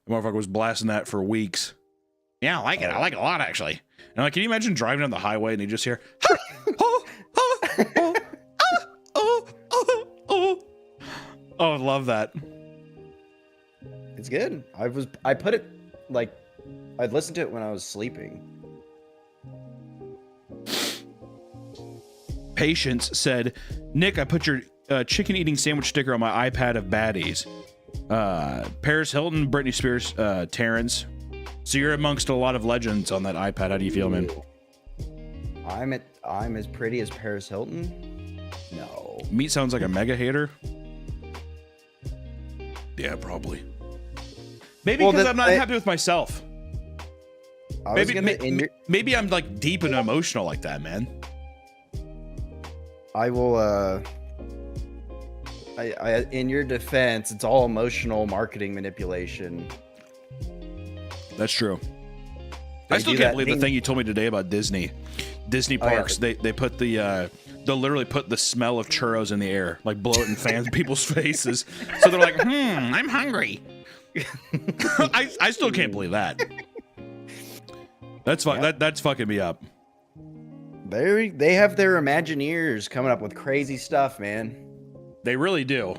The motherfucker was blasting that for weeks. Yeah, I like it. I like it a lot, actually. And like, can you imagine driving down the highway and you just hear, oh, I love that. It's good. I put it like I'd listen to it when I was sleeping. Patience said, Nick, I put your chicken eating sandwich sticker on my iPad of baddies. Paris Hilton, Britney Spears, Terrence. So you're amongst a lot of legends on that iPad. How do you feel, man? I'm as pretty as Paris Hilton? No. Meat sounds like a mega hater. Yeah, probably. Maybe because I'm not happy with myself. Maybe I'm like deep and emotional like that, man. I will I in your defense, it's all emotional marketing manipulation. That's true. I still can't believe the thing you told me today about Disney parks. They put they'll literally put the smell of churros in the air, like blow it in fans people's faces. So they're like, I'm hungry. I still can't believe that. That's fine. Yep. That's fucking me up. They have their Imagineers coming up with crazy stuff, man. They really do.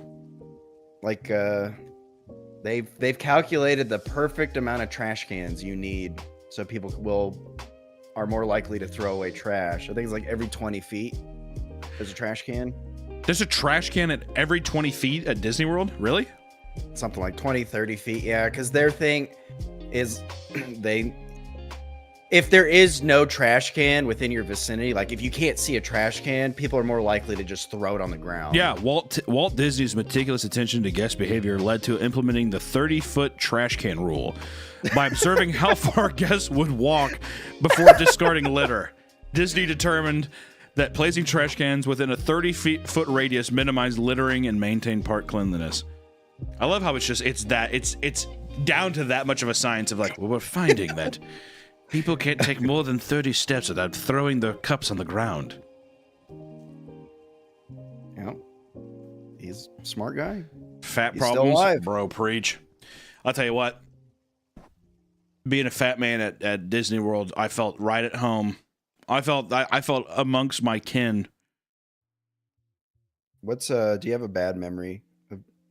Like they've calculated the perfect amount of trash cans you need so people are more likely to throw away trash. I think it's like every 20 feet there's a trash can. There's a trash can at every 20 feet at Disney World? Really? Something like 20, 30 feet. Yeah, because their thing is if there is no trash can within your vicinity, like if you can't see a trash can, people are more likely to just throw it on the ground. Yeah, Walt Disney's meticulous attention to guest behavior led to implementing the 30-foot trash can rule by observing how far guests would walk before discarding litter. Disney determined that placing trash cans within a 30-foot radius minimized littering and maintained park cleanliness. I love how it's down to that much of a science of like, well, we're finding that people can't take more than 30 steps without throwing their cups on the ground. Yeah. He's a smart guy. Fat He's still problems, alive. bro, preach. I'll tell you what. Being a fat man at Disney World, I felt right at home. I felt amongst my kin. Do you have a bad memory?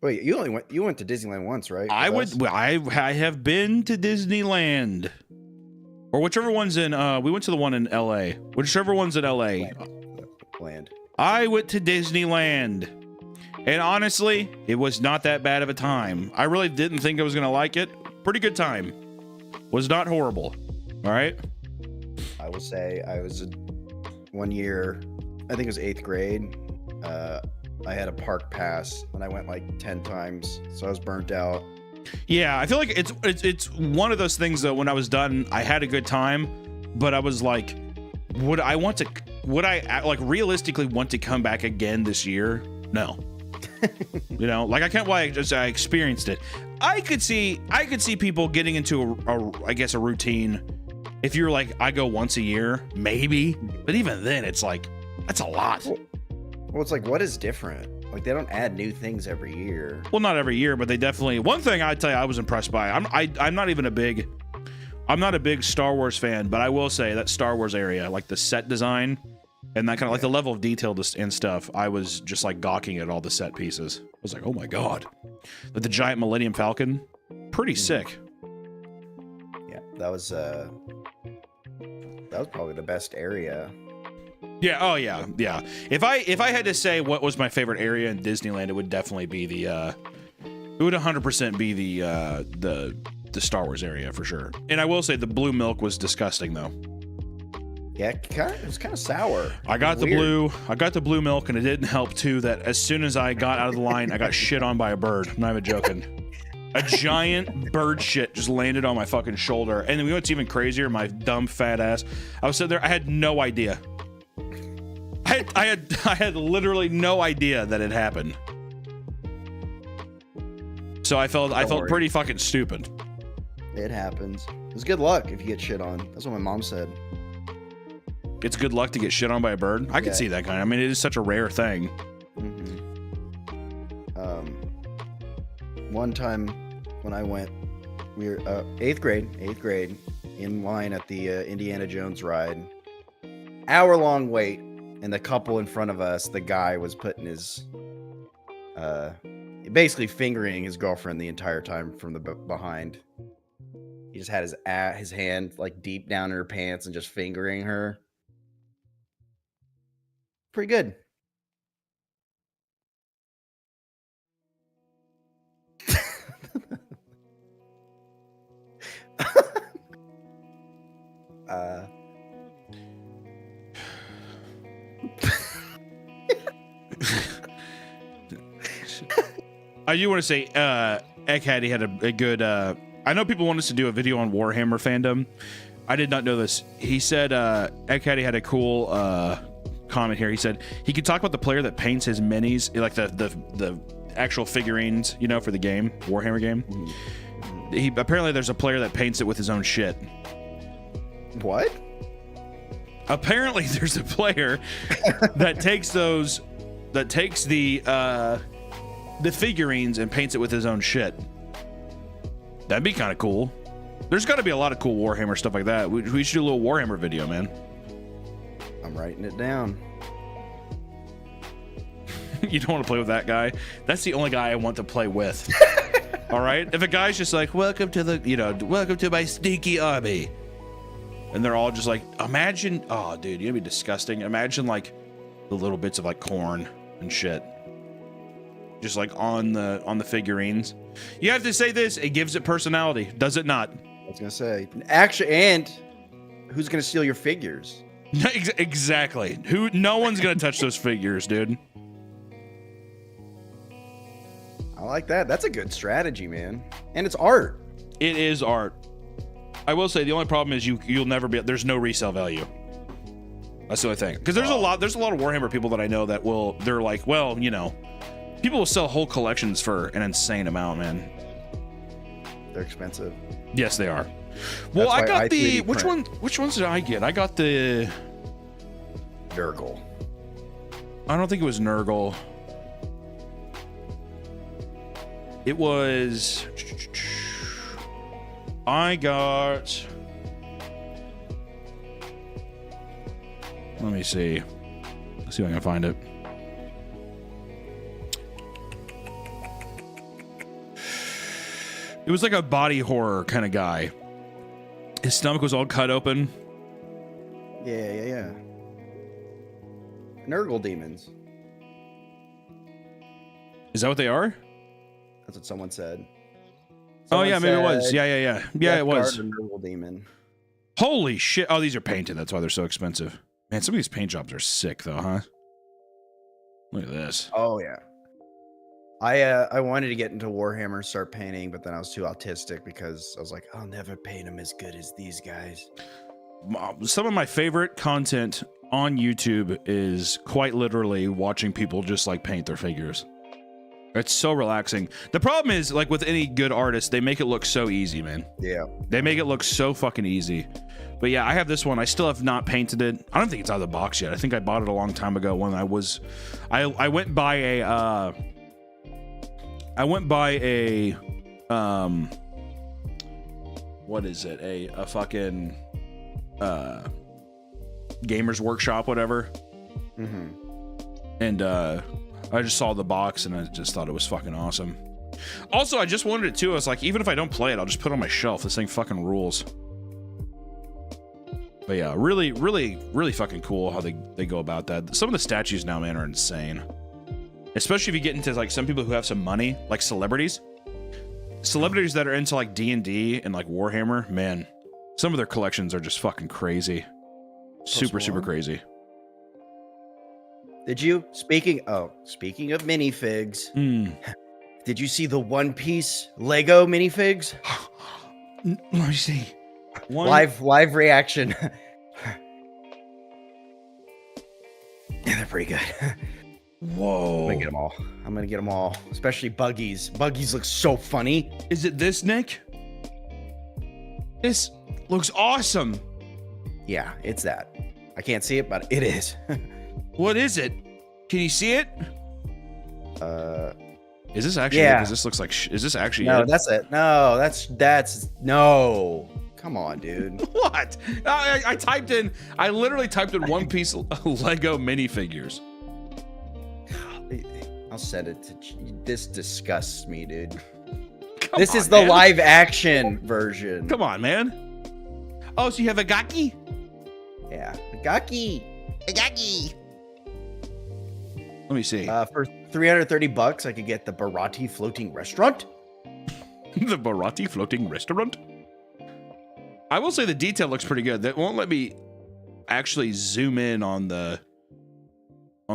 Wait, you went to Disneyland once, right? I have been to Disneyland. Or whichever one's in, we went to the one in LA. Whichever one's in LA. Land. I went to Disneyland. And honestly, it was not that bad of a time. I really didn't think I was going to like it. Pretty good time. Was not horrible. All right? I will say I was one year, I think it was 8th grade. I had a park pass and I went like 10 times. So I was burnt out. Yeah, I feel like it's one of those things though. When I was done, I had a good time, but I was like, would I like realistically want to come back again this year? No, You know, like I can't. Why I experienced it. I could see people getting into I guess a routine. If you're like, I go once a year, maybe, but even then, it's like that's a lot. Well, it's like, what is different? Like, they don't add new things every year. Well, not every year, but they definitely. One thing I'd tell you, I was impressed by. I'm not even a big. I'm not a big Star Wars fan, but I will say that Star Wars area, like the set design and that kind of like the level of detail and stuff, I was just like gawking at all the set pieces. I was like, oh my god, like the giant Millennium Falcon, pretty sick. Yeah, that was probably the best area. Yeah. Oh yeah. Yeah. If I had to say what was my favorite area in Disneyland, it would definitely be the. It would 100% be the Star Wars area for sure. And I will say the blue milk was disgusting though. Yeah, it was kind of sour. I got the blue milk, and it didn't help too that as soon as I got out of the line, I got shit on by a bird. I'm not even joking. A giant bird shit just landed on my fucking shoulder. And then we went even crazier, my dumb fat ass. I was sitting there, I had no idea. I had literally no idea that it happened. So I felt pretty fucking stupid. It happens. It's good luck if you get shit on. That's what my mom said. It's good luck to get shit on by a bird. I can see that kind of. I mean, it is such a rare thing. Mm-hmm. One time when I went, we were eighth grade, in line at the Indiana Jones ride. Hour-long wait, and the couple in front of us, the guy was putting his, basically fingering his girlfriend the entire time from the behind. He just had his hand like deep down in her pants and just fingering her. Pretty good. I do want to say, Egghatty had a good. I know people want us to do a video on Warhammer fandom. I did not know this. He said Egghatty had a cool comment here. He said he could talk about the player that paints his minis, like the actual figurines, you know, for the game, Warhammer game. Mm-hmm. Apparently there's a player that paints it with his own shit. What? Apparently there's a player that takes the figurines and paints it with his own shit. That'd be kind of cool. There's got to be a lot of cool Warhammer stuff like that. We should do a little Warhammer video, man. I'm writing it down. You don't want to play with that guy? That's the only guy I want to play with. All right? If a guy's just like, welcome to my sneaky army. And they're all just like, imagine, oh, dude, you'd be disgusting. Imagine like the little bits of like corn and shit. Just like on the figurines. You have to say this, it gives it personality, does it not? I was gonna say, actually, and who's gonna steal your figures? Exactly. No one's gonna touch those figures, dude. I like that. That's a good strategy, man. And it's art. It is art. I will say the only problem is you'll never be. There's no resale value. That's the only thing. Because there's a lot of Warhammer people that I know that they're like, well, you know, people will sell whole collections for an insane amount, man. They're expensive. Yes, they are. Well, I got the which ones did I get? I got the Nurgle. I don't think it was Nurgle. It was. I got. Let me see. Let's see if I can find it. It was like a body horror kind of guy. His stomach was all cut open. Yeah. Nurgle demons. Is that what they are? That's what someone said. Maybe it was. Yeah, it was. Nurgle demon. Holy shit. Oh, these are painted. That's why they're so expensive. Man, some of these paint jobs are sick though, huh? Look at this. Oh yeah. I wanted to get into Warhammer, start painting, but then I was too autistic because I was like, I'll never paint them as good as these guys. Some of my favorite content on YouTube is quite literally watching people just like paint their figures. It's so relaxing. The problem is, like with any good artist, they make it look so easy, man. Yeah. They make it look so fucking easy. But yeah, I have this one. I still have not painted it. I don't think it's out of the box yet. I think I bought it a long time ago when I went by a what is it? A fucking Gamers Workshop, whatever. Mm-hmm. And I just saw the box and I just thought it was fucking awesome. Also, I just wanted it too. I was like, even if I don't play it, I'll just put it on my shelf. This thing fucking rules. But yeah, really, really, really fucking cool how they go about that. Some of the statues now, man, are insane. Especially if you get into like some people who have some money, like celebrities. Celebrities that are into like D&D and like Warhammer, man, some of their collections are just fucking crazy. Super, super crazy. Did you, speaking of minifigs, did you see the One Piece Lego minifigs? Let me see. Live reaction. Yeah, they're pretty good. Whoa. I'm gonna get them all. Especially Buggies. Buggies look so funny. Is it this, Nick? This looks awesome. Yeah, it's that. I can't see it, but it is. What is it? Can you see it? Is this actually? Yeah. Because this looks like. Is this actually? No, it? that's it. No, that's no. Come on, dude. What? I typed in. I literally typed in One Piece Lego minifigures. I'll send it to you. This disgusts me, dude. This is the live action version. Come on, man. Oh, so you have a Gaki? Yeah, Gaki. Yagi. Let me see. For $330, I could get the Barati floating restaurant. The Barati floating restaurant. I will say the detail looks pretty good. That won't let me actually zoom in on the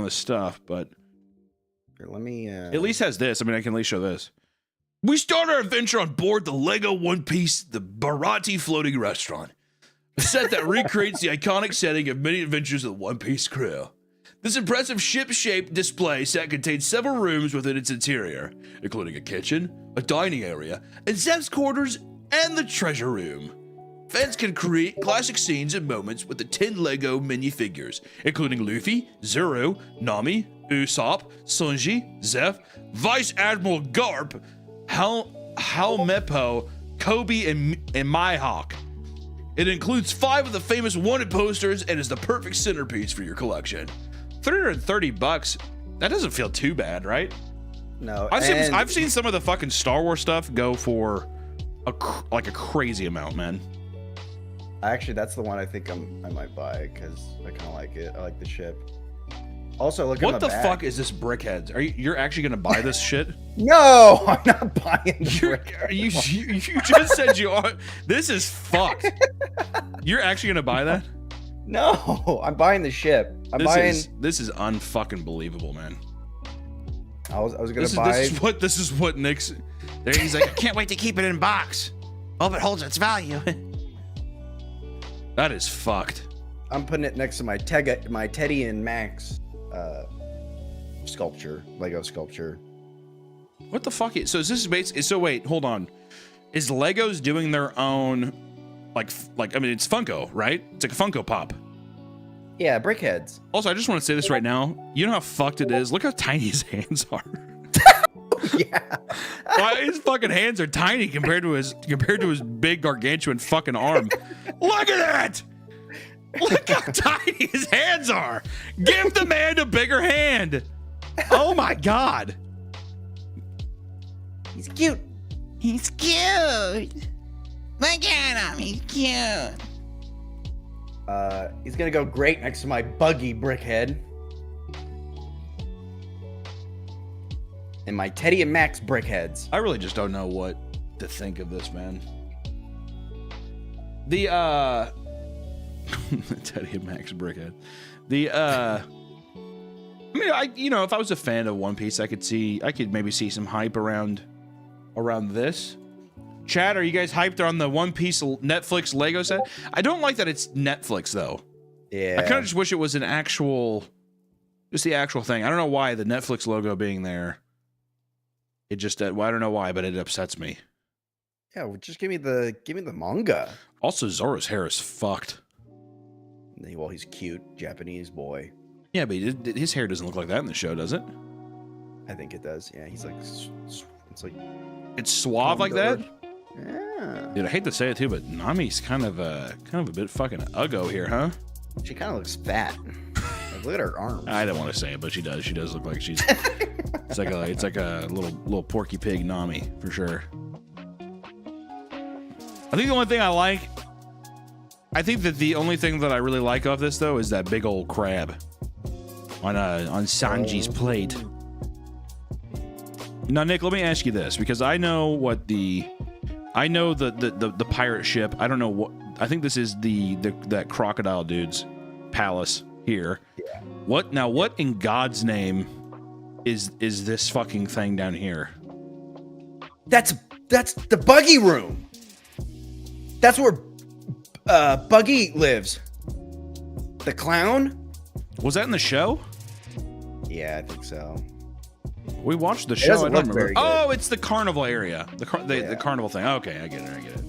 stuff, but Here, let me. at least has this. I mean, I can at least show this. We start our adventure on board the Lego One Piece, the Barati floating restaurant, a set that recreates the iconic setting of many adventures of the One Piece crew. This impressive ship-shaped display set contains several rooms within its interior, including a kitchen, a dining area, and Zeph's quarters, and the treasure room. Fans can create classic scenes and moments with the 10 Lego minifigures, including Luffy, Zoro, Nami, Usopp, Sanji, Zeph, Vice Admiral Garp, Helmeppo, Kobe, and Mihawk. It includes 5 of the famous wanted posters and is the perfect centerpiece for your collection. $330. That doesn't feel too bad, right? No, I've seen some of the fucking Star Wars stuff go for a crazy amount, man. Actually, that's the one I think I might buy because I kind of like it. I like the ship. Also, look at What the back. fuck is this Brickheads? You're actually gonna buy this shit? No, I'm not buying the brick. You just said you are. This is fucked. You're actually gonna buy that? No, I'm buying the ship. This is unfucking believable, man. I was gonna buy. This is what Nick's. There he's like, I can't wait to keep it in box. Hope it holds its value. That is fucked. I'm putting it next to my Teddy and Max sculpture, Lego sculpture. What the fuck? So is this basically? So wait, hold on. Is Legos doing their own, like I mean, it's Funko, right? It's like a Funko Pop. Yeah, brickheads. Also, I just want to say this right now. You know how fucked it is. Look how tiny his hands are. Yeah. Why his fucking hands are tiny compared to his big gargantuan fucking arm. Look at that! Look how tiny his hands are. Give the man a bigger hand. Oh my god. He's cute. He's cute. Look at him. He's cute. He's gonna go great next to my buggy brickhead. And my Teddy and Max brickheads. I really just don't know what to think of this, man. The Teddy and Max Brickhead. I mean, if I was a fan of One Piece, I could maybe see some hype around this. Chad, are you guys hyped on the One Piece Netflix Lego set? I don't like that it's Netflix though. Yeah. I kind of just wish it was the actual thing. I don't know why the Netflix logo being there It just, well, I don't know why, but it upsets me. Yeah, well, just give me the manga. Also, Zoro's hair is fucked. Well, he's cute, Japanese boy. Yeah, but his hair doesn't look like that in the show, does it? I think it does. Yeah, he's like, it's like It's suave like that? Yeah. Dude, I hate to say it too, but Nami's kind of a bit fucking uggo here, huh? She kind of looks fat. Like, look at her arms. I don't want to say it, but she does. She does look like she's. It's like a little porky pig Nami for sure. I think the only thing the only thing that I really like of this though is that big old crab on Sanji's plate. Now, Nick, let me ask you this, because I know the pirate ship. I don't know what. I think this is that crocodile dude's palace here. Yeah. What in God's name is this fucking thing down here? That's the Buggy room. That's where Buggy lives. The clown? Was that in the show? Yeah, I think so. We watched the show. I don't remember. very good. Oh, it's the carnival area. The carnival thing. Okay, I get it.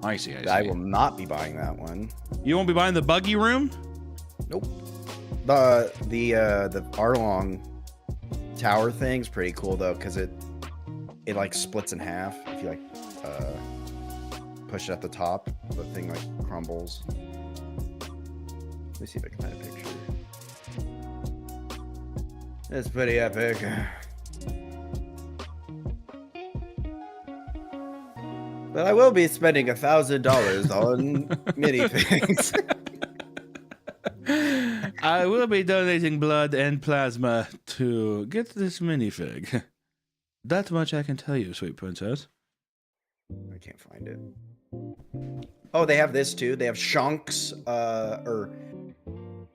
I see. I will not be buying that one. You won't be buying the buggy room? Nope. The Arlong tower thing's pretty cool though, because it like splits in half if you like push it at the top. The thing like crumbles. Let me see if I can find a picture. It's pretty epic. But I will be spending $1,000 on minifigs. I will be donating blood and plasma to get this minifig. That much I can tell you, sweet princess. I can't find it. Oh, they have this too. They have Shanks, or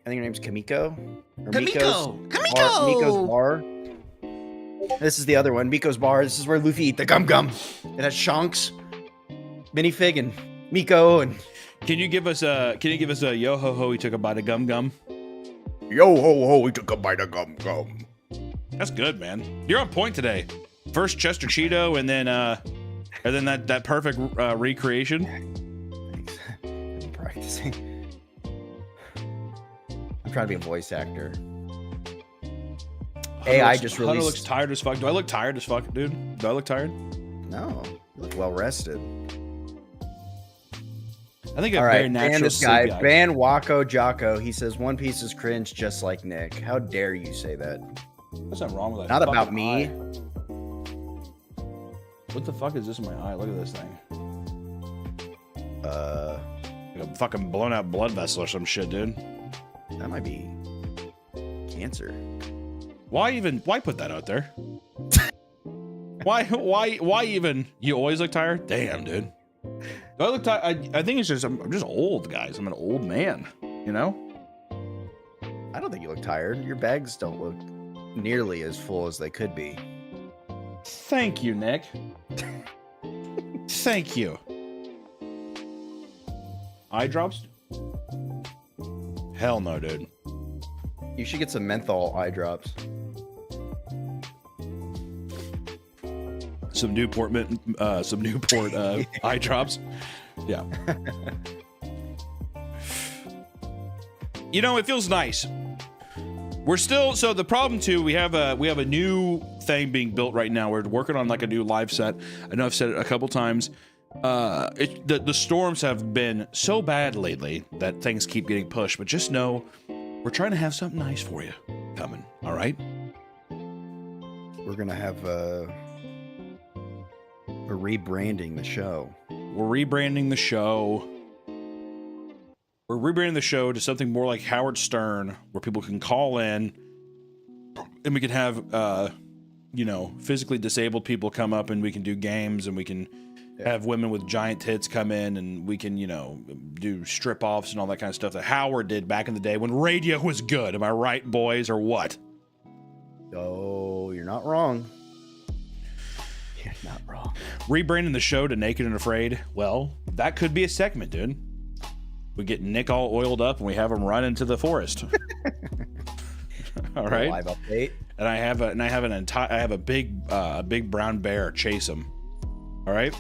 I think her name's Kamiko. Or Kamiko! Miko's bar. This is the other one, Miko's bar. This is where Luffy eat the gum gum. It has Shanks, minifig, and Miko, and Can you give us a yo ho ho? He took a bite of gum gum. yo ho ho. We took a bite of gum gum. That's good, man. You're on point today. First Chester Cheeto, and then that perfect recreation. Thanks. I'm practicing. I'm trying to be a voice actor. AI just Hunter released. looks tired as fuck. Do I look tired as fuck, dude? Do I look tired? No, you look well rested. I think All I'm right, very natural. ban this guy, sleepy-eyed. ban Wako Jocko. He says One Piece is cringe, just like Nick. How dare you say that? What's that wrong with that? Not about fucking me. eye? What the fuck is this in my eye? Look at this thing. Like a fucking blown out blood vessel or some shit, dude. That might be cancer. Why put that out there? Why even? You always look tired? Damn, dude. Do I look tired? I think it's just I'm just old, guys. I'm an old man, you know? I don't think you look tired. Your bags don't look nearly as full as they could be. Thank you, Nick. Thank you. Eye drops? Hell no, dude. You should get some menthol eye drops. Some Newport eye drops. Yeah. You know, it feels nice. We're still, so the problem too, we have a new thing being built right now. We're working on like a new live set. I know I've said it a couple times. The storms have been so bad lately that things keep getting pushed, but just know we're trying to have something nice for you coming. All right. We're gonna have we're rebranding the show. We're rebranding the show. We're rebranding the show to something more like Howard Stern, where people can call in and we can have, physically disabled people come up and we can do games and we can have women with giant tits come in and we can, do strip offs and all that kind of stuff that Howard did back in the day when radio was good. Am I right, boys, or what? Oh, you're not wrong. You're not wrong. Rebranding the show to Naked and Afraid. Well, that could be a segment, dude. We get Nick all oiled up and we have him run into the forest. All right. Live update. and I have a big brown bear chase him. All right.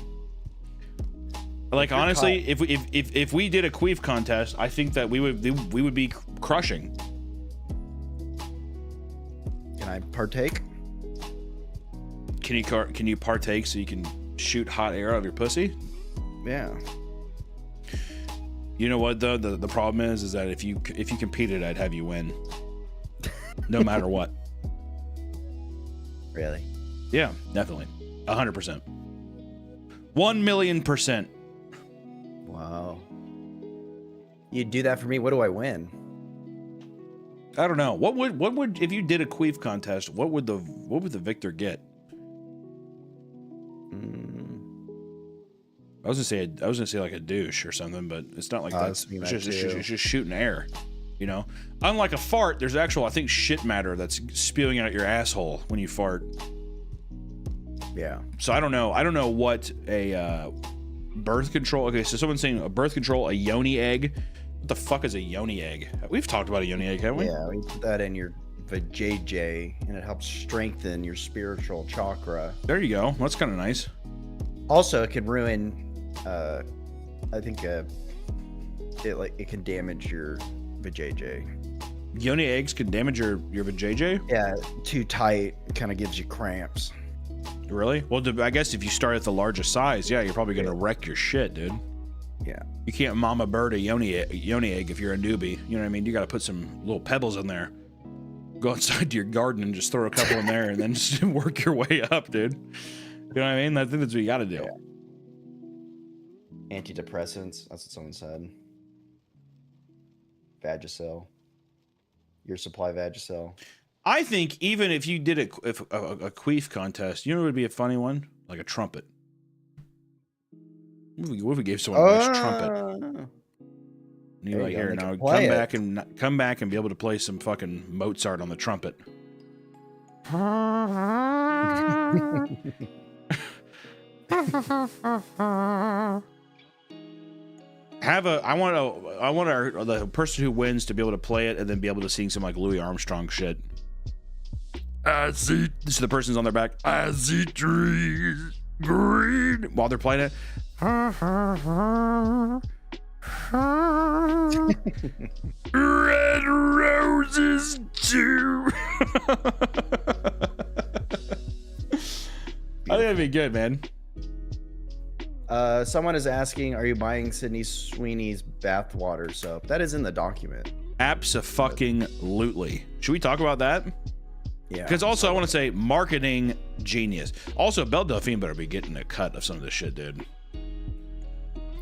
Like honestly, if we did a queef contest, I think that we would be crushing. Can I partake? Can you partake so you can shoot hot air out of your pussy? Yeah. You know what though? The problem is that if you competed, I'd have you win. No matter what. Really? Yeah, definitely. 100%. 1,000,000%. Wow. You'd do that for me? What do I win? I don't know. What would if you did a queef contest, what would the victor get? I was gonna say like a douche or something, but it's not like that. It's just shooting air, you know. Unlike a fart, there's actual, I think, shit matter that's spewing out your asshole when you fart. Yeah. So I don't know what a birth control. Okay, so someone's saying a birth control, a yoni egg. What the fuck is a yoni egg? We've talked about a yoni egg, haven't we? Yeah, we put that in your vajayjay, and it helps strengthen your spiritual chakra. There you go. That's kind of nice. Also, it could ruin. I think it can damage your vajayjay. Yoni eggs can damage your vajayjay? Yeah, too tight kind of gives you cramps. Really? Well, I guess if you start at the largest size, yeah, you're probably gonna wreck your shit, dude. Yeah. You can't mama bird a yoni egg if you're a newbie. You know what I mean? You got to put some little pebbles in there. Go outside to your garden and just throw a couple in there, and then just work your way up, dude. You know what I mean? I think that's what you got to do. Yeah. Antidepressants. That's what someone said. Vagisil. Your supply Vagisil. I think even if you did a queef contest, you know what would be a funny one? Like a trumpet. What if we gave someone a nice trumpet? And you're like, here, now come back and be able to play some fucking Mozart on the trumpet. I want the person who wins to be able to play it and then be able to sing some like Louis Armstrong shit. I see. So the person's on their back. I see trees green while they're playing it. Red roses too. I think that'd be good, man. Someone is asking, are you buying Sydney Sweeney's bathwater soap? That is in the document. Abso-fucking-lutely. Should we talk about that? Yeah. Because also I want to say marketing genius. Also, Belle Delphine better be getting a cut of some of this shit, dude.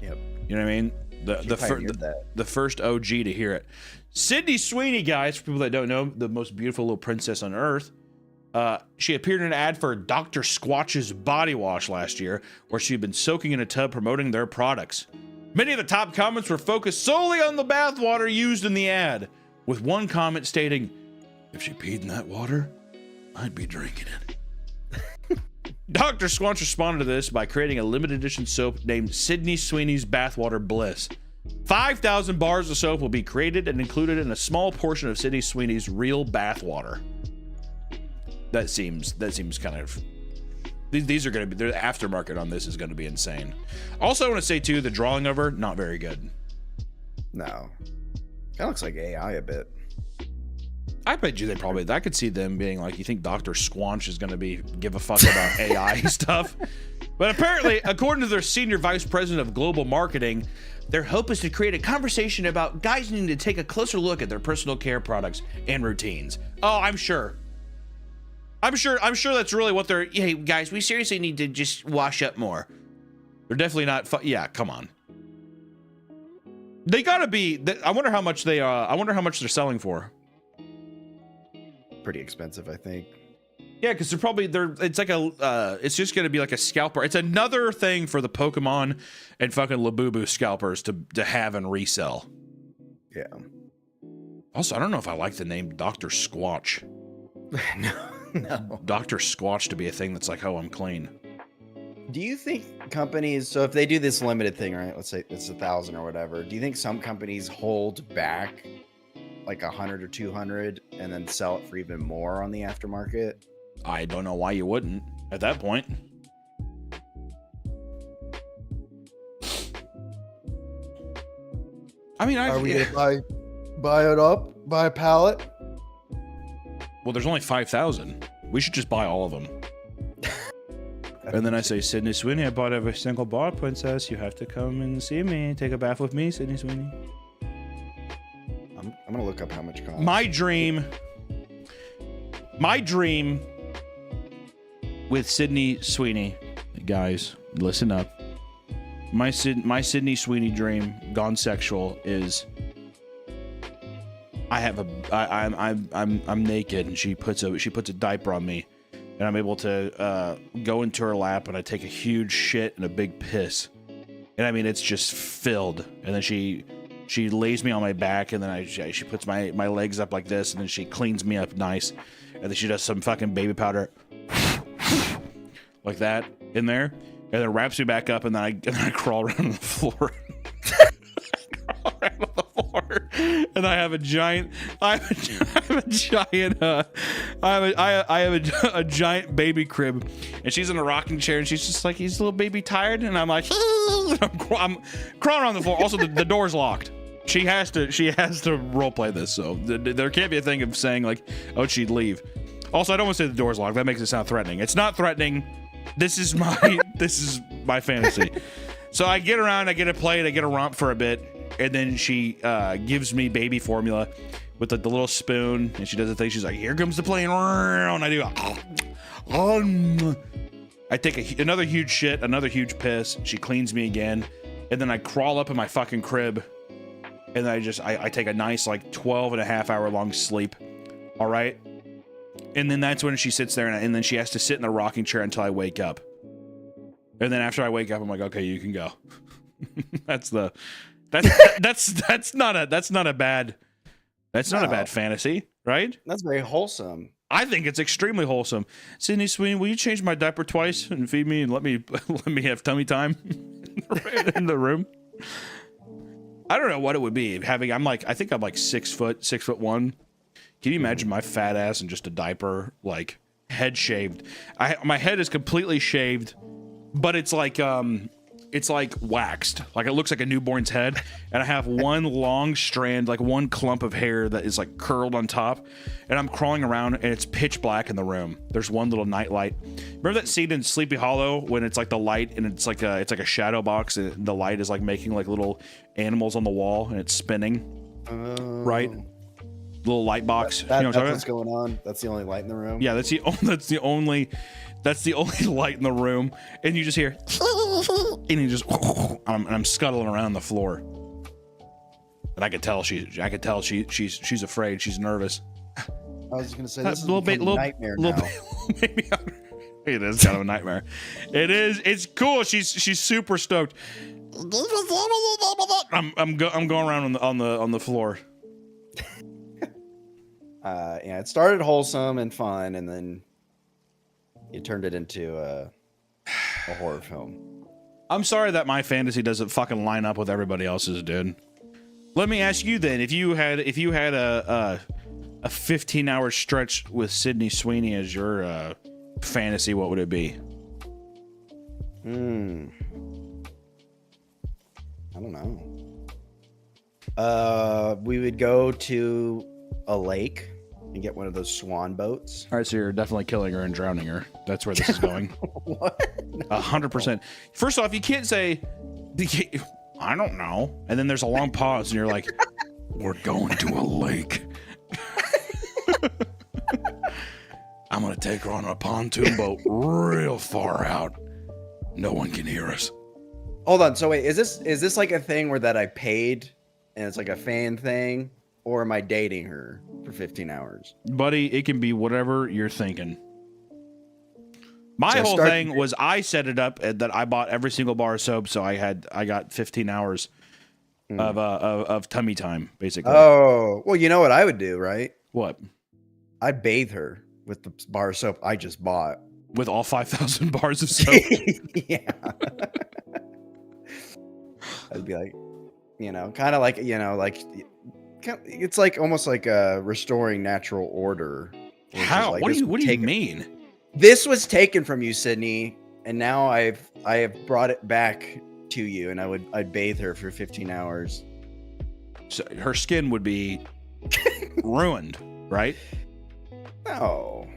Yep. You know what I mean? The first OG to hear it. Sydney Sweeney, guys, for people that don't know, the most beautiful little princess on earth. She appeared in an ad for Dr. Squatch's body wash last year, where she'd been soaking in a tub promoting their products. Many of the top comments were focused solely on the bathwater used in the ad, with one comment stating, "If she peed in that water, I'd be drinking it." Dr. Squatch responded to this by creating a limited edition soap named Sydney Sweeney's Bathwater Bliss. 5,000 bars of soap will be created and included in a small portion of Sydney Sweeney's real bathwater. That seems kind of. These are going to be, the aftermarket on this is going to be insane. Also, I want to say too, the drawing of her, not very good. No, kind of looks like AI a bit. I bet you I could see them being like, you think Dr. Squanch is going to give a fuck about AI stuff? But apparently, according to their senior vice president of global marketing, their hope is to create a conversation about guys needing to take a closer look at their personal care products and routines. Oh, I'm sure that's really what they're. Hey, guys, we seriously need to just wash up more. They're definitely not. Yeah, come on. They gotta be. I wonder how much they. I wonder how much they're selling for. Pretty expensive, I think. Yeah, because it's like it's just gonna be like a scalper. It's another thing for the Pokemon and fucking Labubu scalpers to have and resell. Yeah. Also, I don't know if I like the name Dr. Squatch. No. Dr. Squatch to be a thing that's like, oh, I'm clean. Do you think companies, so if they do this limited thing, right? Let's say it's 1,000 or whatever. Do you think some companies hold back like 100 or 200 and then sell it for even more on the aftermarket? I don't know why you wouldn't at that point. I mean, Are we gonna buy it up, buy a pallet? well, there's only 5,000. We should just buy all of them. And then I say, Sydney Sweeney, I bought every single bar, princess. You have to come and see me. Take a bath with me, Sydney Sweeney. I'm gonna look up how much it costs. My dream with Sydney Sweeney, guys, listen up. My Sydney Sweeney dream gone sexual is I'm naked and she puts a diaper on me and I'm able to go into her lap and I take a huge shit and a big piss. And I mean it's just filled. And then she lays me on my back and then she puts my legs up like this and then she cleans me up nice. And then she does some fucking baby powder like that in there. And then wraps me back up, and then I crawl around on the floor. And I have a giant giant baby crib, and she's in a rocking chair, and she's just like, "He's a little baby tired," and I'm like, I'm crawling on the floor. Also, the door's locked. She has to role play this, so there can't be a thing of saying like, "Oh, she'd leave." Also, I don't want to say the door's locked. That makes it sound threatening. It's not threatening. This is my fantasy. So I get around, I get a plate, I get a romp for a bit, and then she gives me baby formula with the little spoon, and she does the thing. She's like, "Here comes the plane," and I do. I take another huge shit, another huge piss. She cleans me again, and then I crawl up in my fucking crib, and then I take a nice like 12.5 hour long sleep. All right. And then that's when she sits there, and then she has to sit in the rocking chair until I wake up. And then after I wake up, I'm like, okay, you can go. That's not a bad fantasy, right? That's very wholesome. I think it's extremely wholesome. Sydney Sweeney, will you change my diaper twice and feed me and let me have tummy time in the room? I don't know what it would be having. I think I'm like 6'1". Can you imagine my fat ass in just a diaper, like head shaved? My head is completely shaved, but it's like waxed. Like it looks like a newborn's head, and I have one long strand, like one clump of hair that is like curled on top, and I'm crawling around and it's pitch black in the room. There's one little night light. Remember that scene in Sleepy Hollow when it's like the light and it's like a shadow box and the light is like making like little animals on the wall and it's spinning, right? Little light box. That's what's going on. That's the only light in the room. Yeah, that's the only light in the room, and you just hear, and you just, I'm scuttling around the floor, and I could tell she's afraid, she's nervous. I was just gonna say this is a nightmare now. Maybe it is kind of a nightmare. It is. It's cool. She's super stoked. I'm going around on the floor. Yeah, it started wholesome and fun, and then you turned it into a horror film. I'm sorry that my fantasy doesn't fucking line up with everybody else's, dude. Let me ask you then, if you had a 15-hour stretch with Sydney Sweeney as your fantasy, what would it be? I don't know. We would go to a lake and get one of those swan boats. All right, so you're definitely killing her and drowning her. That's where this is going. What? 100%. First off, you can't say, I don't know. And then there's a long pause and you're like, we're going to a lake. I'm going to take her on a pontoon boat real far out. No one can hear us. Hold on. So wait, is this like a thing where that I paid and it's like a fan thing? Or am I dating her for 15 hours? Buddy, it can be whatever you're thinking. My whole thing was I set it up that I bought every single bar of soap, so I got 15 hours of tummy time, basically. Oh, well, you know what I would do, right? What? I'd bathe her with the bar of soap I just bought. With all 5,000 bars of soap? Yeah. I'd be like, kind of like, like It's like almost like restoring natural order. which is How? like, What this do was you taken- mean? This was taken from you, Sydney, and now I have brought it back to you, and I'd bathe her for 15 hours. So her skin would be ruined, right? No.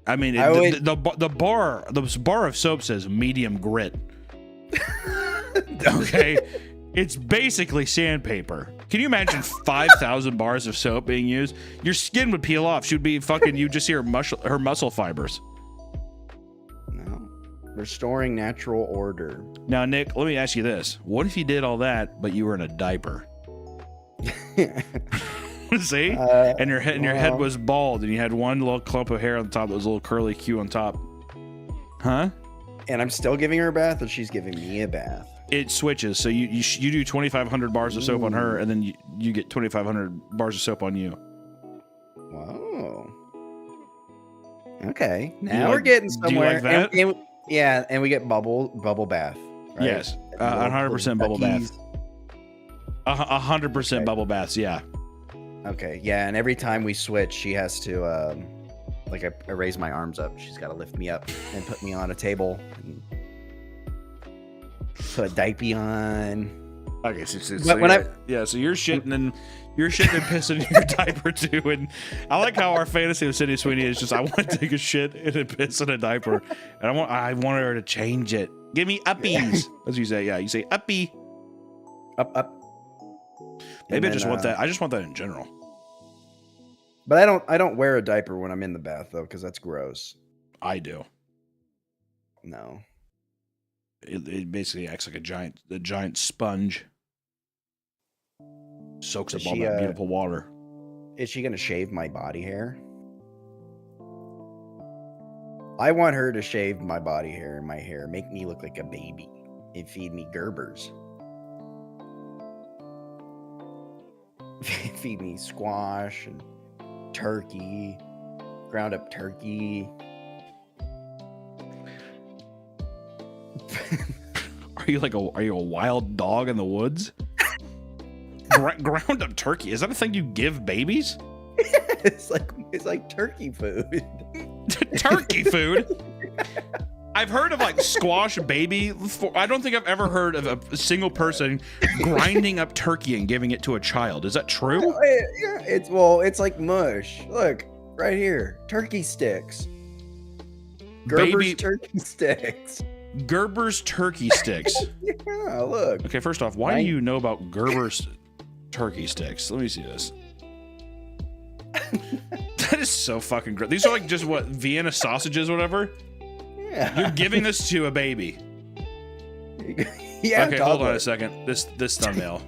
I mean, I the bar of soap says medium grit. Okay, it's basically sandpaper. Can you imagine 5,000 bars of soap being used? Your skin would peel off. She would be fucking. You just see her muscle fibers. No. Restoring natural order. Now, Nick, let me ask you this: what if you did all that, but you were in a diaper? See, and your head was bald, and you had one little clump of hair on the top that was a little curly Q on top. Huh? And I'm still giving her a bath, or she's giving me a bath. It switches. So you do 2,500 bars of soap on her, and then you get 2,500 bars of soap on you. Whoa. Okay. you Now like- we're getting do you like somewhere. that? Yeah, and we get bubble bath. Right? Yes, And 100% bubble bath. duckies. 100% Okay. bubble baths. Yeah. Okay, yeah, and every time we switch, she has to like I raise my arms up. She's got to lift me up and put me on a table and put a diaper on. Okay, so you're shitting and pissing in your diaper too, and I like how our fantasy of Sydney Sweeney is just I want to take a shit and a piss in a diaper, and I want her to change it. Give me uppies. That's what you say. Yeah, you say uppy. Up. Maybe And I just then, want that. I just want that in general. But I don't wear a diaper when I'm in the bath though, because that's gross. I do. No. It basically acts like a giant sponge. Soaks up Is all she, that beautiful water. Is she gonna shave my body hair? I want her to shave my body hair and my hair, make me look like a baby, and feed me Gerbers. Feed me squash and turkey, ground up turkey. Are you a wild dog in the woods? Ground up turkey. Is that a thing you give babies? it's like turkey food. Turkey food? I've heard of like squash baby. I don't think I've ever heard of a single person grinding up turkey and giving it to a child. Is that true? Yeah, it's like mush. Look, right here. Turkey sticks. Gerber's Baby- turkey sticks. Gerber's turkey sticks. Yeah, look. Okay, first off, why do you know about Gerber's turkey sticks? Let me see this. That is so fucking great. These are like just what, Vienna sausages, whatever. Yeah. You're giving this to a baby. Yeah. Okay, hold on a second. This thumbnail.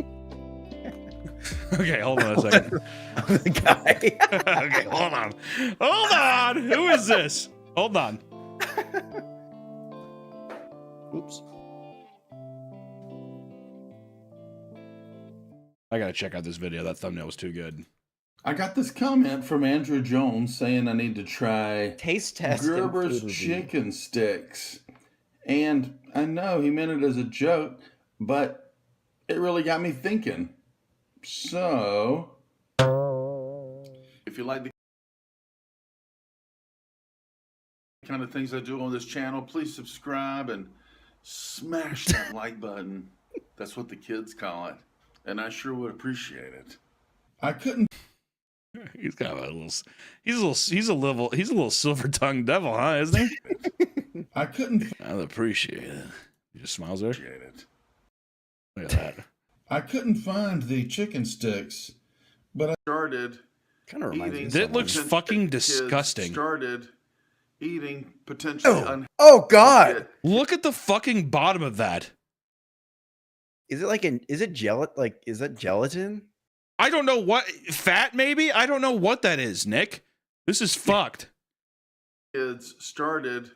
Okay, hold on a second. The guy. Okay, hold on. Hold on. Who is this? Hold on. Oops. I gotta check out this video. That thumbnail was too good. I got this comment from Andrew Jones saying I need to try Taste test. Gerber's and food chicken sticks. And I know he meant it as a joke, but it really got me thinking. So, if you like the kind of things I do on this channel, please subscribe and smash that like button. That's what the kids call it. And I sure would appreciate it. I couldn't He's got a little. He's a little silver-tongued devil, huh? Isn't he? I couldn't I'll appreciate it. He just smiles there. appreciate it. Look at that. I couldn't find the chicken sticks, but I started Kind of reminds me. Of That someone. looks fucking disgusting. Started eating potentially Oh God! Look at the fucking bottom of that. Is it like is it is that gelatin? I don't know what fat. Maybe I don't know what that is. Nick, this is fucked. kids started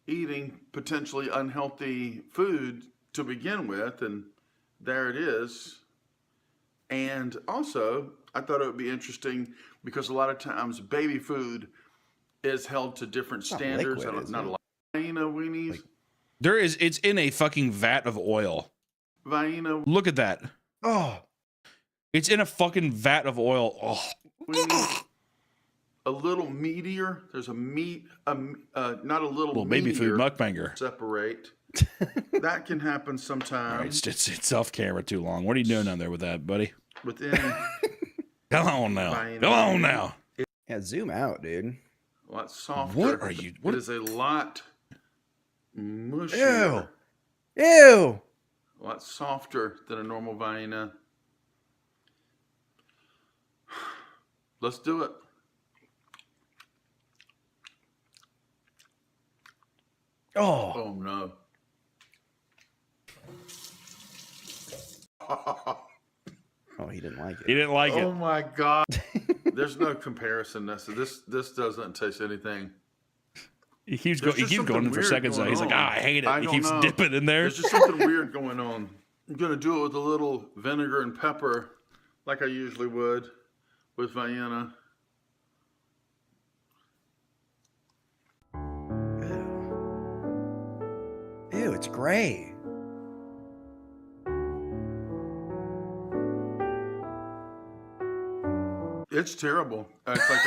eating potentially unhealthy food to begin with, and there it is. And also, I thought it would be interesting because a lot of times baby food is held to different not standards. liquid, is Not it? a lot. Vienna weenies. It's in a fucking vat of oil. Vienna. Look at that. Oh, It's in a fucking vat of oil. Oh, We need a little meatier. There's a meat, not a little baby food meatier. mukbanger. Separate. That can happen All right, sometimes. it's off camera too long. What are you doing down there with that, buddy? With any Come on now. Fine. Come on now. Yeah, zoom out, dude. a lot softer. What are you? What? It is a lot mushier. Ew. A lot softer than a normal Vienna. Let's do it. Oh. Oh no. Oh, he didn't like He it. didn't like Oh it. my God. There's no comparison. This doesn't taste anything. He keeps There's going. He just keeps something going in for weird seconds. Though. going He's like, on. I hate it. I He don't keeps know. dipping in there. There's just something weird going on. I'm gonna do it with a little vinegar and pepper, like I usually would with Vienna. Ew, it's gray. It's terrible. It's like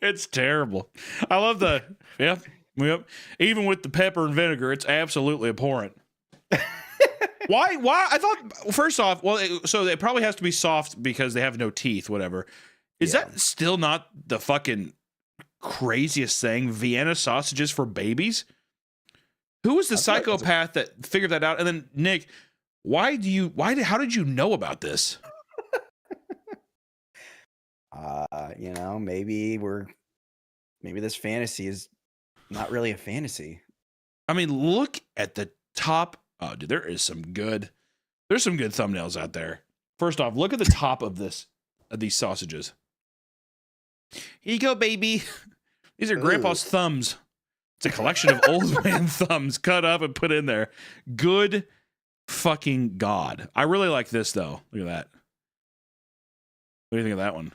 It's terrible. I love the yep. Even with the pepper and vinegar, it's absolutely abhorrent. Why? I thought first off, so it probably has to be soft because they have no teeth. Whatever. Is that still not the fucking craziest thing? Vienna sausages for babies? Who was the psychopath that figured that out? And then Nick, how did you know about this? Maybe this fantasy is not really a fantasy. I mean, look at the top. Oh, dude, there's some good thumbnails out there. First off, look at the top of these sausages. Here you go, baby. These are Grandpa's thumbs. It's a collection of old man thumbs cut up and put in there. Good fucking God. I really like this though. Look at that. What do you think of that one?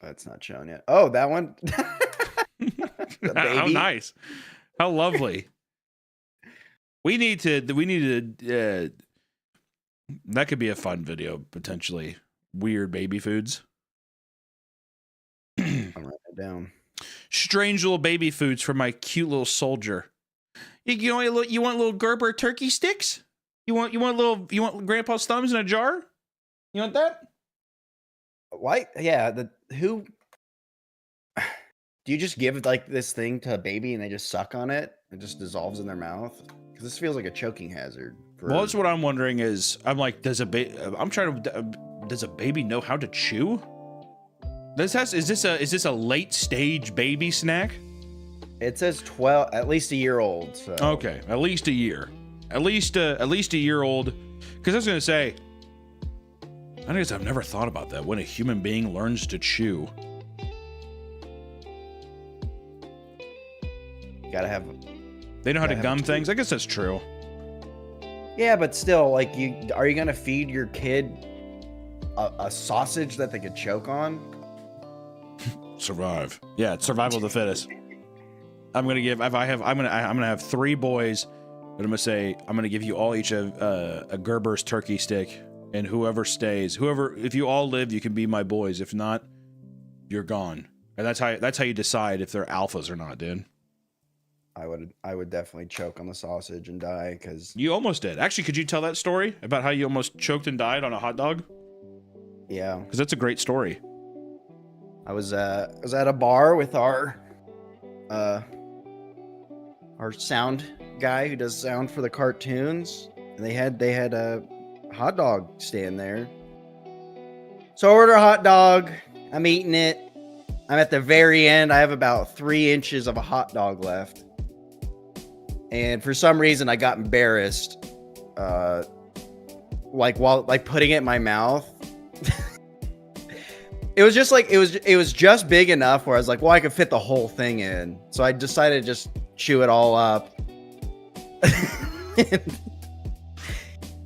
That's not shown yet. Oh, that one. The How baby. nice. How lovely. We need to that could be a fun video potentially. Weird baby foods. I'm writing it down. Strange little baby foods for my cute little soldier. You want little Gerber turkey sticks? You want Grandpa's thumbs in a jar? You want that? Why? Yeah. Who? Do you just give like this thing to a baby and they just suck on it? It just dissolves in their mouth. Because this feels like a choking hazard. Well, that's what I'm wondering. I'm like, does a baby know how to chew? Is this a late stage baby snack? It says 12, at least a year old. So. Okay, at least a year, at least a year old. Because I was gonna say, I guess I've never thought about that. When a human being learns to chew, You gotta have. they know how to Gotta have gum a things. I guess that's true. Yeah, but still, like, are you gonna feed your kid a sausage that they could choke on? Survive. Yeah, it's survival of the fittest. I'm gonna have 3 boys, and I'm gonna give you all each a Gerber's turkey stick, and whoever stays, if you all live, you can be my boys. If not, you're gone. And that's how you decide if they're alphas or not, dude. I would definitely choke on the sausage and die because You almost did. Actually, could you tell that story about how you almost choked and died on a hot dog? yeah, Because that's a great story. I was at a bar with our sound guy who does sound for the cartoons, and they had a hot dog stand there. So I order a hot dog. I'm eating it. I'm at the very end. I have about 3 inches of a hot dog left. And for some reason I got embarrassed. While putting it in my mouth. It was just like it was just big enough where I was like, well, I could fit the whole thing in. So I decided to just chew it all up.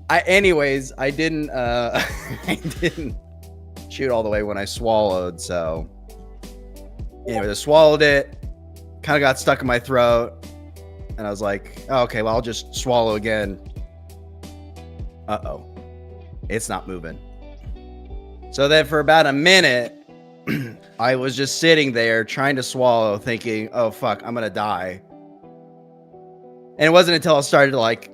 I didn't I didn't chew it all the way when I swallowed, so anyways, I swallowed it, kind of got stuck in my throat, and I was like, oh, okay, well, I'll just swallow again. uh-oh, it's not moving. So then for about a minute, I was just sitting there trying to swallow, thinking, oh, fuck, I'm going to die. And it wasn't until I started like,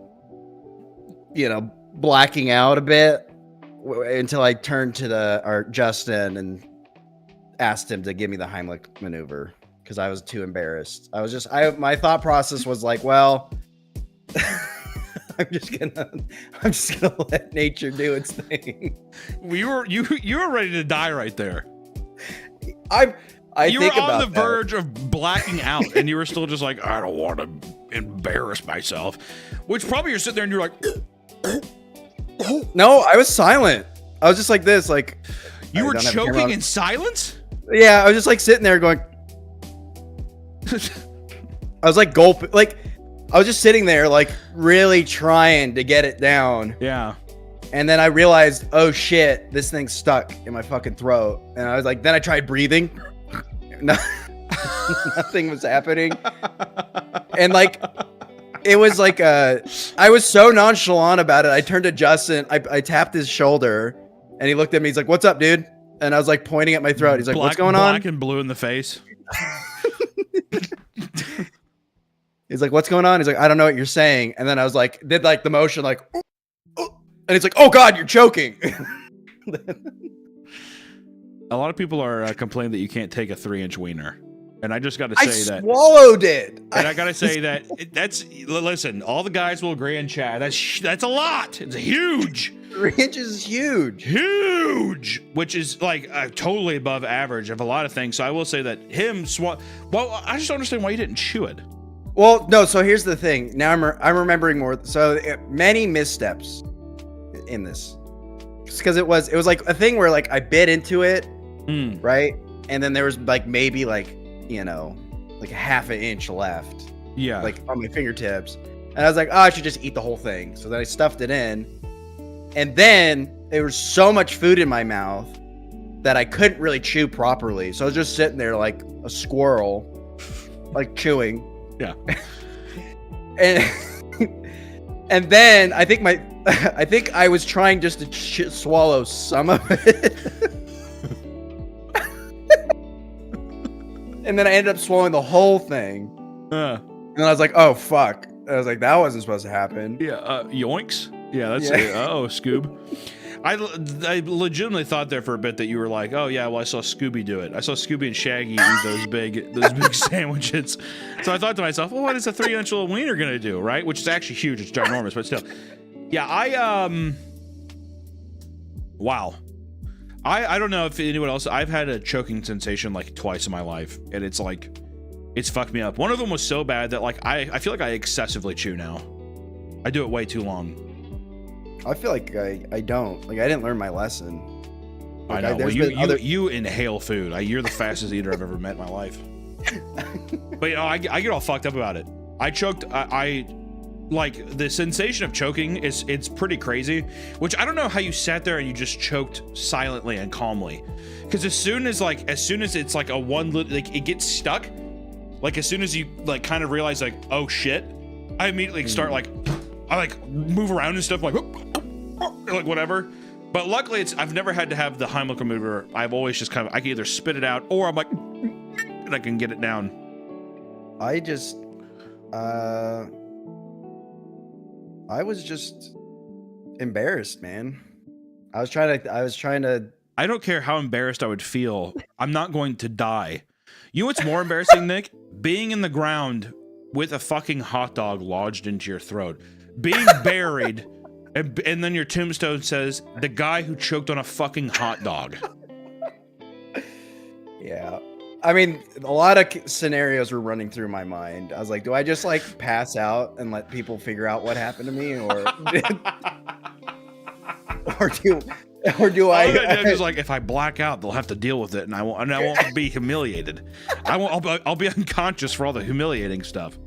blacking out a bit until I turned to Justin and asked him to give me the Heimlich maneuver because I was too embarrassed. My thought process was like, well, I'm just gonna let nature do its thing. You were ready to die right there. You were on the verge of blacking out, and you were still just like, I don't want to embarrass myself. Which probably you're sitting there and you're like, no, I was silent. I was just like this, like you were choking in silence. Yeah, I was just like sitting there going. I was like gulping, like I was just sitting there, like really trying to get it down. Yeah. And then I realized, oh shit, this thing's stuck in my fucking throat. And I was like, then I tried breathing. Nothing was happening. And like, it was like, I was so nonchalant about it. I turned to Justin, I tapped his shoulder and he looked at me. He's like, what's up, dude? And I was like pointing at my throat. He's like, what's going on? Black and blue in the face. He's like, what's going on? He's like, I don't know what you're saying. And then I was like, did like the motion, like, and he's like, oh God, you're choking. A lot of people are complaining that you can't take a 3-inch wiener. And I just got to say that. I swallowed it. And I got to say that listen, all the guys will agree in chat. That's a lot. It's huge. 3 inches is huge. Huge. Which is like totally above average of a lot of things. So I will say that well, I just don't understand why you didn't chew it. Well, no, so here's the thing. Now I'm remembering more. So many missteps in this. Because it was like a thing where like I bit into it, right? And then there was like maybe like, like a half an inch left. Yeah. Like on my fingertips. And I was like, oh, I should just eat the whole thing. So then I stuffed it in. And then there was so much food in my mouth that I couldn't really chew properly. So I was just sitting there like a squirrel, like chewing. Yeah. And then I think I was trying just to swallow some of it. And then I ended up swallowing the whole thing. And then I was like, oh, fuck. I was like, that wasn't supposed to happen. Yeah, yoinks. Yeah, that's Scoob. I legitimately thought there for a bit that you were like, oh yeah, well I saw Scooby do it. I saw Scooby and Shaggy eat those big sandwiches. So I thought to myself, well, what is a 3-inch little wiener gonna do, right? Which is actually huge. It's ginormous, but still. Yeah, wow. I don't know if anyone else. I've had a choking sensation like twice in my life, and it's fucked me up. One of them was so bad that like I feel like I excessively chew now. I do it way too long. I feel like I don't. Like I didn't learn my lesson. Like, I know. Well, you inhale food. You're the fastest eater I've ever met in my life. But I get all fucked up about it. I choked. I like the sensation of choking it's pretty crazy. Which I don't know how you sat there and you just choked silently and calmly. Because as soon as it's like like it gets stuck. Like as soon as you like kind of realize like, oh shit, I immediately start like. I like move around and stuff like whatever. But luckily I've never had to have the Heimlich maneuver. I've always just I can either spit it out or I'm like, and I can get it down. I just, I was just embarrassed, man. I was trying to. I don't care how embarrassed I would feel. I'm not going to die. You know what's more embarrassing, Nick? Being in the ground with a fucking hot dog lodged into your throat. Being buried, and then your tombstone says, the guy who choked on a fucking hot dog. Yeah. I mean, a lot of scenarios were running through my mind. I was like, do I just like pass out and let people figure out what happened to me? Or do I just like, if I black out, they'll have to deal with it, and I won't be humiliated. I'll be unconscious for all the humiliating stuff.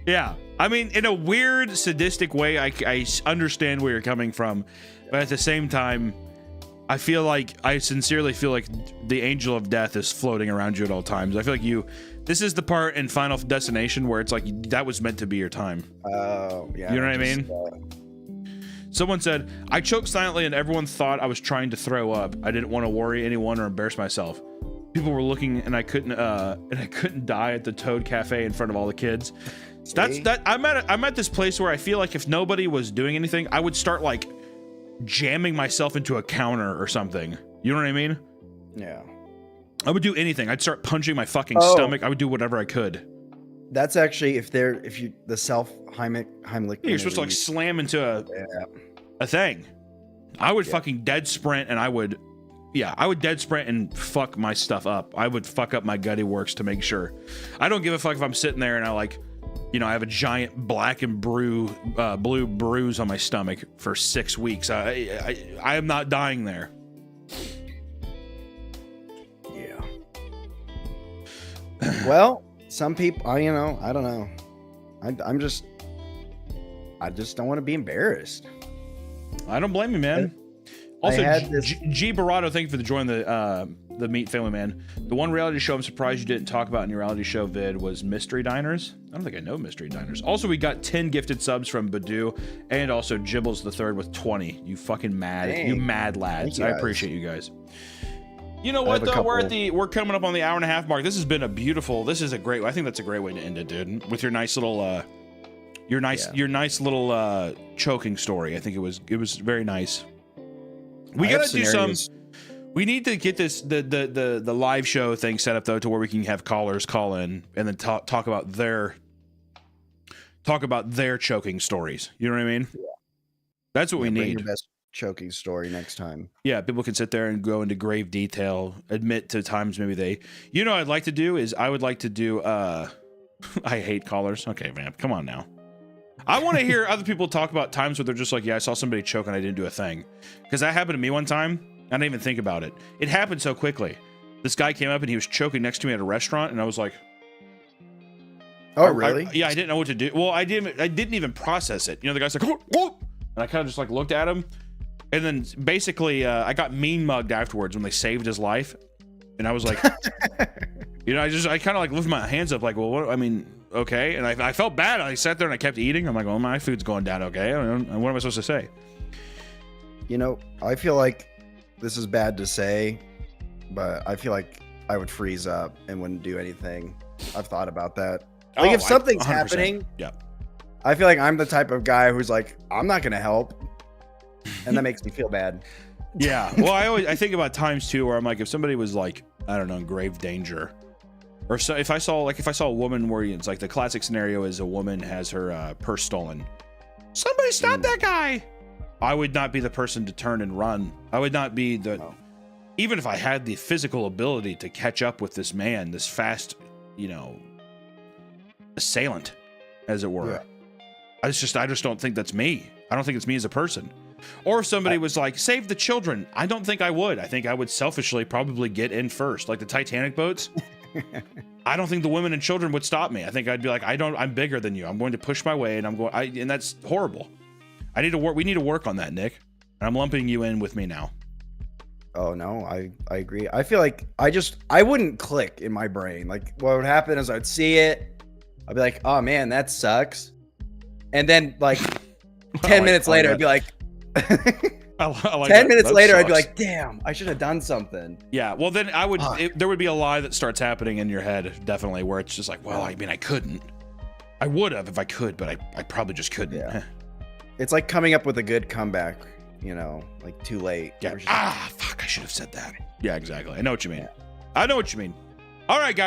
Yeah. I mean, in a weird, sadistic way, I understand where you're coming from. But at the same time, I sincerely feel like the angel of death is floating around you at all times. I feel like this is the part in Final Destination where it's like, that was meant to be your time. Oh, yeah. You know what I mean? Someone said, I choked silently and everyone thought I was trying to throw up. I didn't want to worry anyone or embarrass myself. People were looking and I couldn't die at the Toad Cafe in front of all the kids. I'm at this place where I feel like if nobody was doing anything, I would start like jamming myself into a counter or something. You know what I mean? Yeah. I would do anything. I'd start punching my fucking stomach. I would do whatever I could. That's actually the self Heimlich. You're supposed to like slam into a thing. I would fucking dead sprint and I would dead sprint and fuck my stuff up. I would fuck up my gutty works to make sure. I don't give a fuck if I'm sitting there and I like, you know, I have a giant black and blue bruise on my stomach for 6 weeks. I am not dying there. Yeah. Well, some people, I don't know. I just don't want to be embarrassed. I don't blame you, man. Also, this... G Barato, thank you for joining the Meat Family, man. The one reality show I'm surprised you didn't talk about in your reality show vid was Mystery Diners. I don't think I know Mystery Diners. Also, we got 10 gifted subs from Badu, and also Gibbles the Third with 20. You fucking mad, you mad lads. I appreciate you guys. You know what though? We're coming up on the hour and a half mark. This has been a beautiful. This is a great. I think that's a great way to end it, dude. With your nice little, your nice little choking story. I think it was very nice. We gotta do some. We need to get this the live show thing set up though, to where we can have callers call in and then talk about their choking stories. You know what I mean? Yeah. That's what we need. Your best choking story next time. Yeah, people can sit there and go into grave detail, admit to times maybe they. You know what I'd like to do is I would like to do. I hate callers. Okay, Vamp, come on now. I want to hear other people talk about times where they're just like, yeah, I saw somebody choke and I didn't do a thing. Because that happened to me one time. I didn't even think about it. It happened so quickly. This guy came up and he was choking next to me at a restaurant, and I was like, "Oh, really?" I didn't know what to do. Well, I didn't even process it. You know, the guy's like, "Oh, oh," and I kind of just like looked at him, and then basically I got mean mugged afterwards when they saved his life, and I was like, you know, I kind of like lifted my hands up, like, well, what? I mean, okay, and I felt bad. I sat there and I kept eating. I'm like, well, my food's going down, okay. I don't know, what am I supposed to say? You know, I feel like. This is bad to say, but I feel like I would freeze up and wouldn't do anything. I've thought about that. Like if something's happening, yeah, I feel like I'm the type of guy who's like, I'm not gonna help, and that makes me feel bad. Yeah. Well, I think about times too where I'm like, if somebody was like, I don't know, in grave danger, or so if I saw a woman where it's like the classic scenario is a woman has her purse stolen. Somebody stop that guy. I would not be the person to turn and run. I would not be even if I had the physical ability to catch up with this man, this fast, you know, assailant, as it were. Yeah. I just don't think that's me. I don't think it's me as a person. Or if somebody was like, save the children, I don't think I would. I think I would selfishly probably get in first, like the Titanic boats. I don't think the women and children would stop me. I think I'd be like, I'm bigger than you. I'm going to push my way, and and that's horrible. We need to work on that, Nick. And I'm lumping you in with me now. Oh no, I agree. I feel like I wouldn't click in my brain. Like what would happen is I'd see it, I'd be like, oh man, that sucks. And then like 10 minutes later, I'd be like, I like 10 minutes later, sucks. I'd be like, damn, I should have done something. Yeah, well then there would be a lie that starts happening in your head, definitely, where it's just like, well, I mean, I couldn't. I would have if I could, but I probably just couldn't. Yeah. It's like coming up with a good comeback, you know, like too late. Yeah. Fuck, I should have said that. Yeah, exactly. I know what you mean. Yeah. I know what you mean. All right, guys.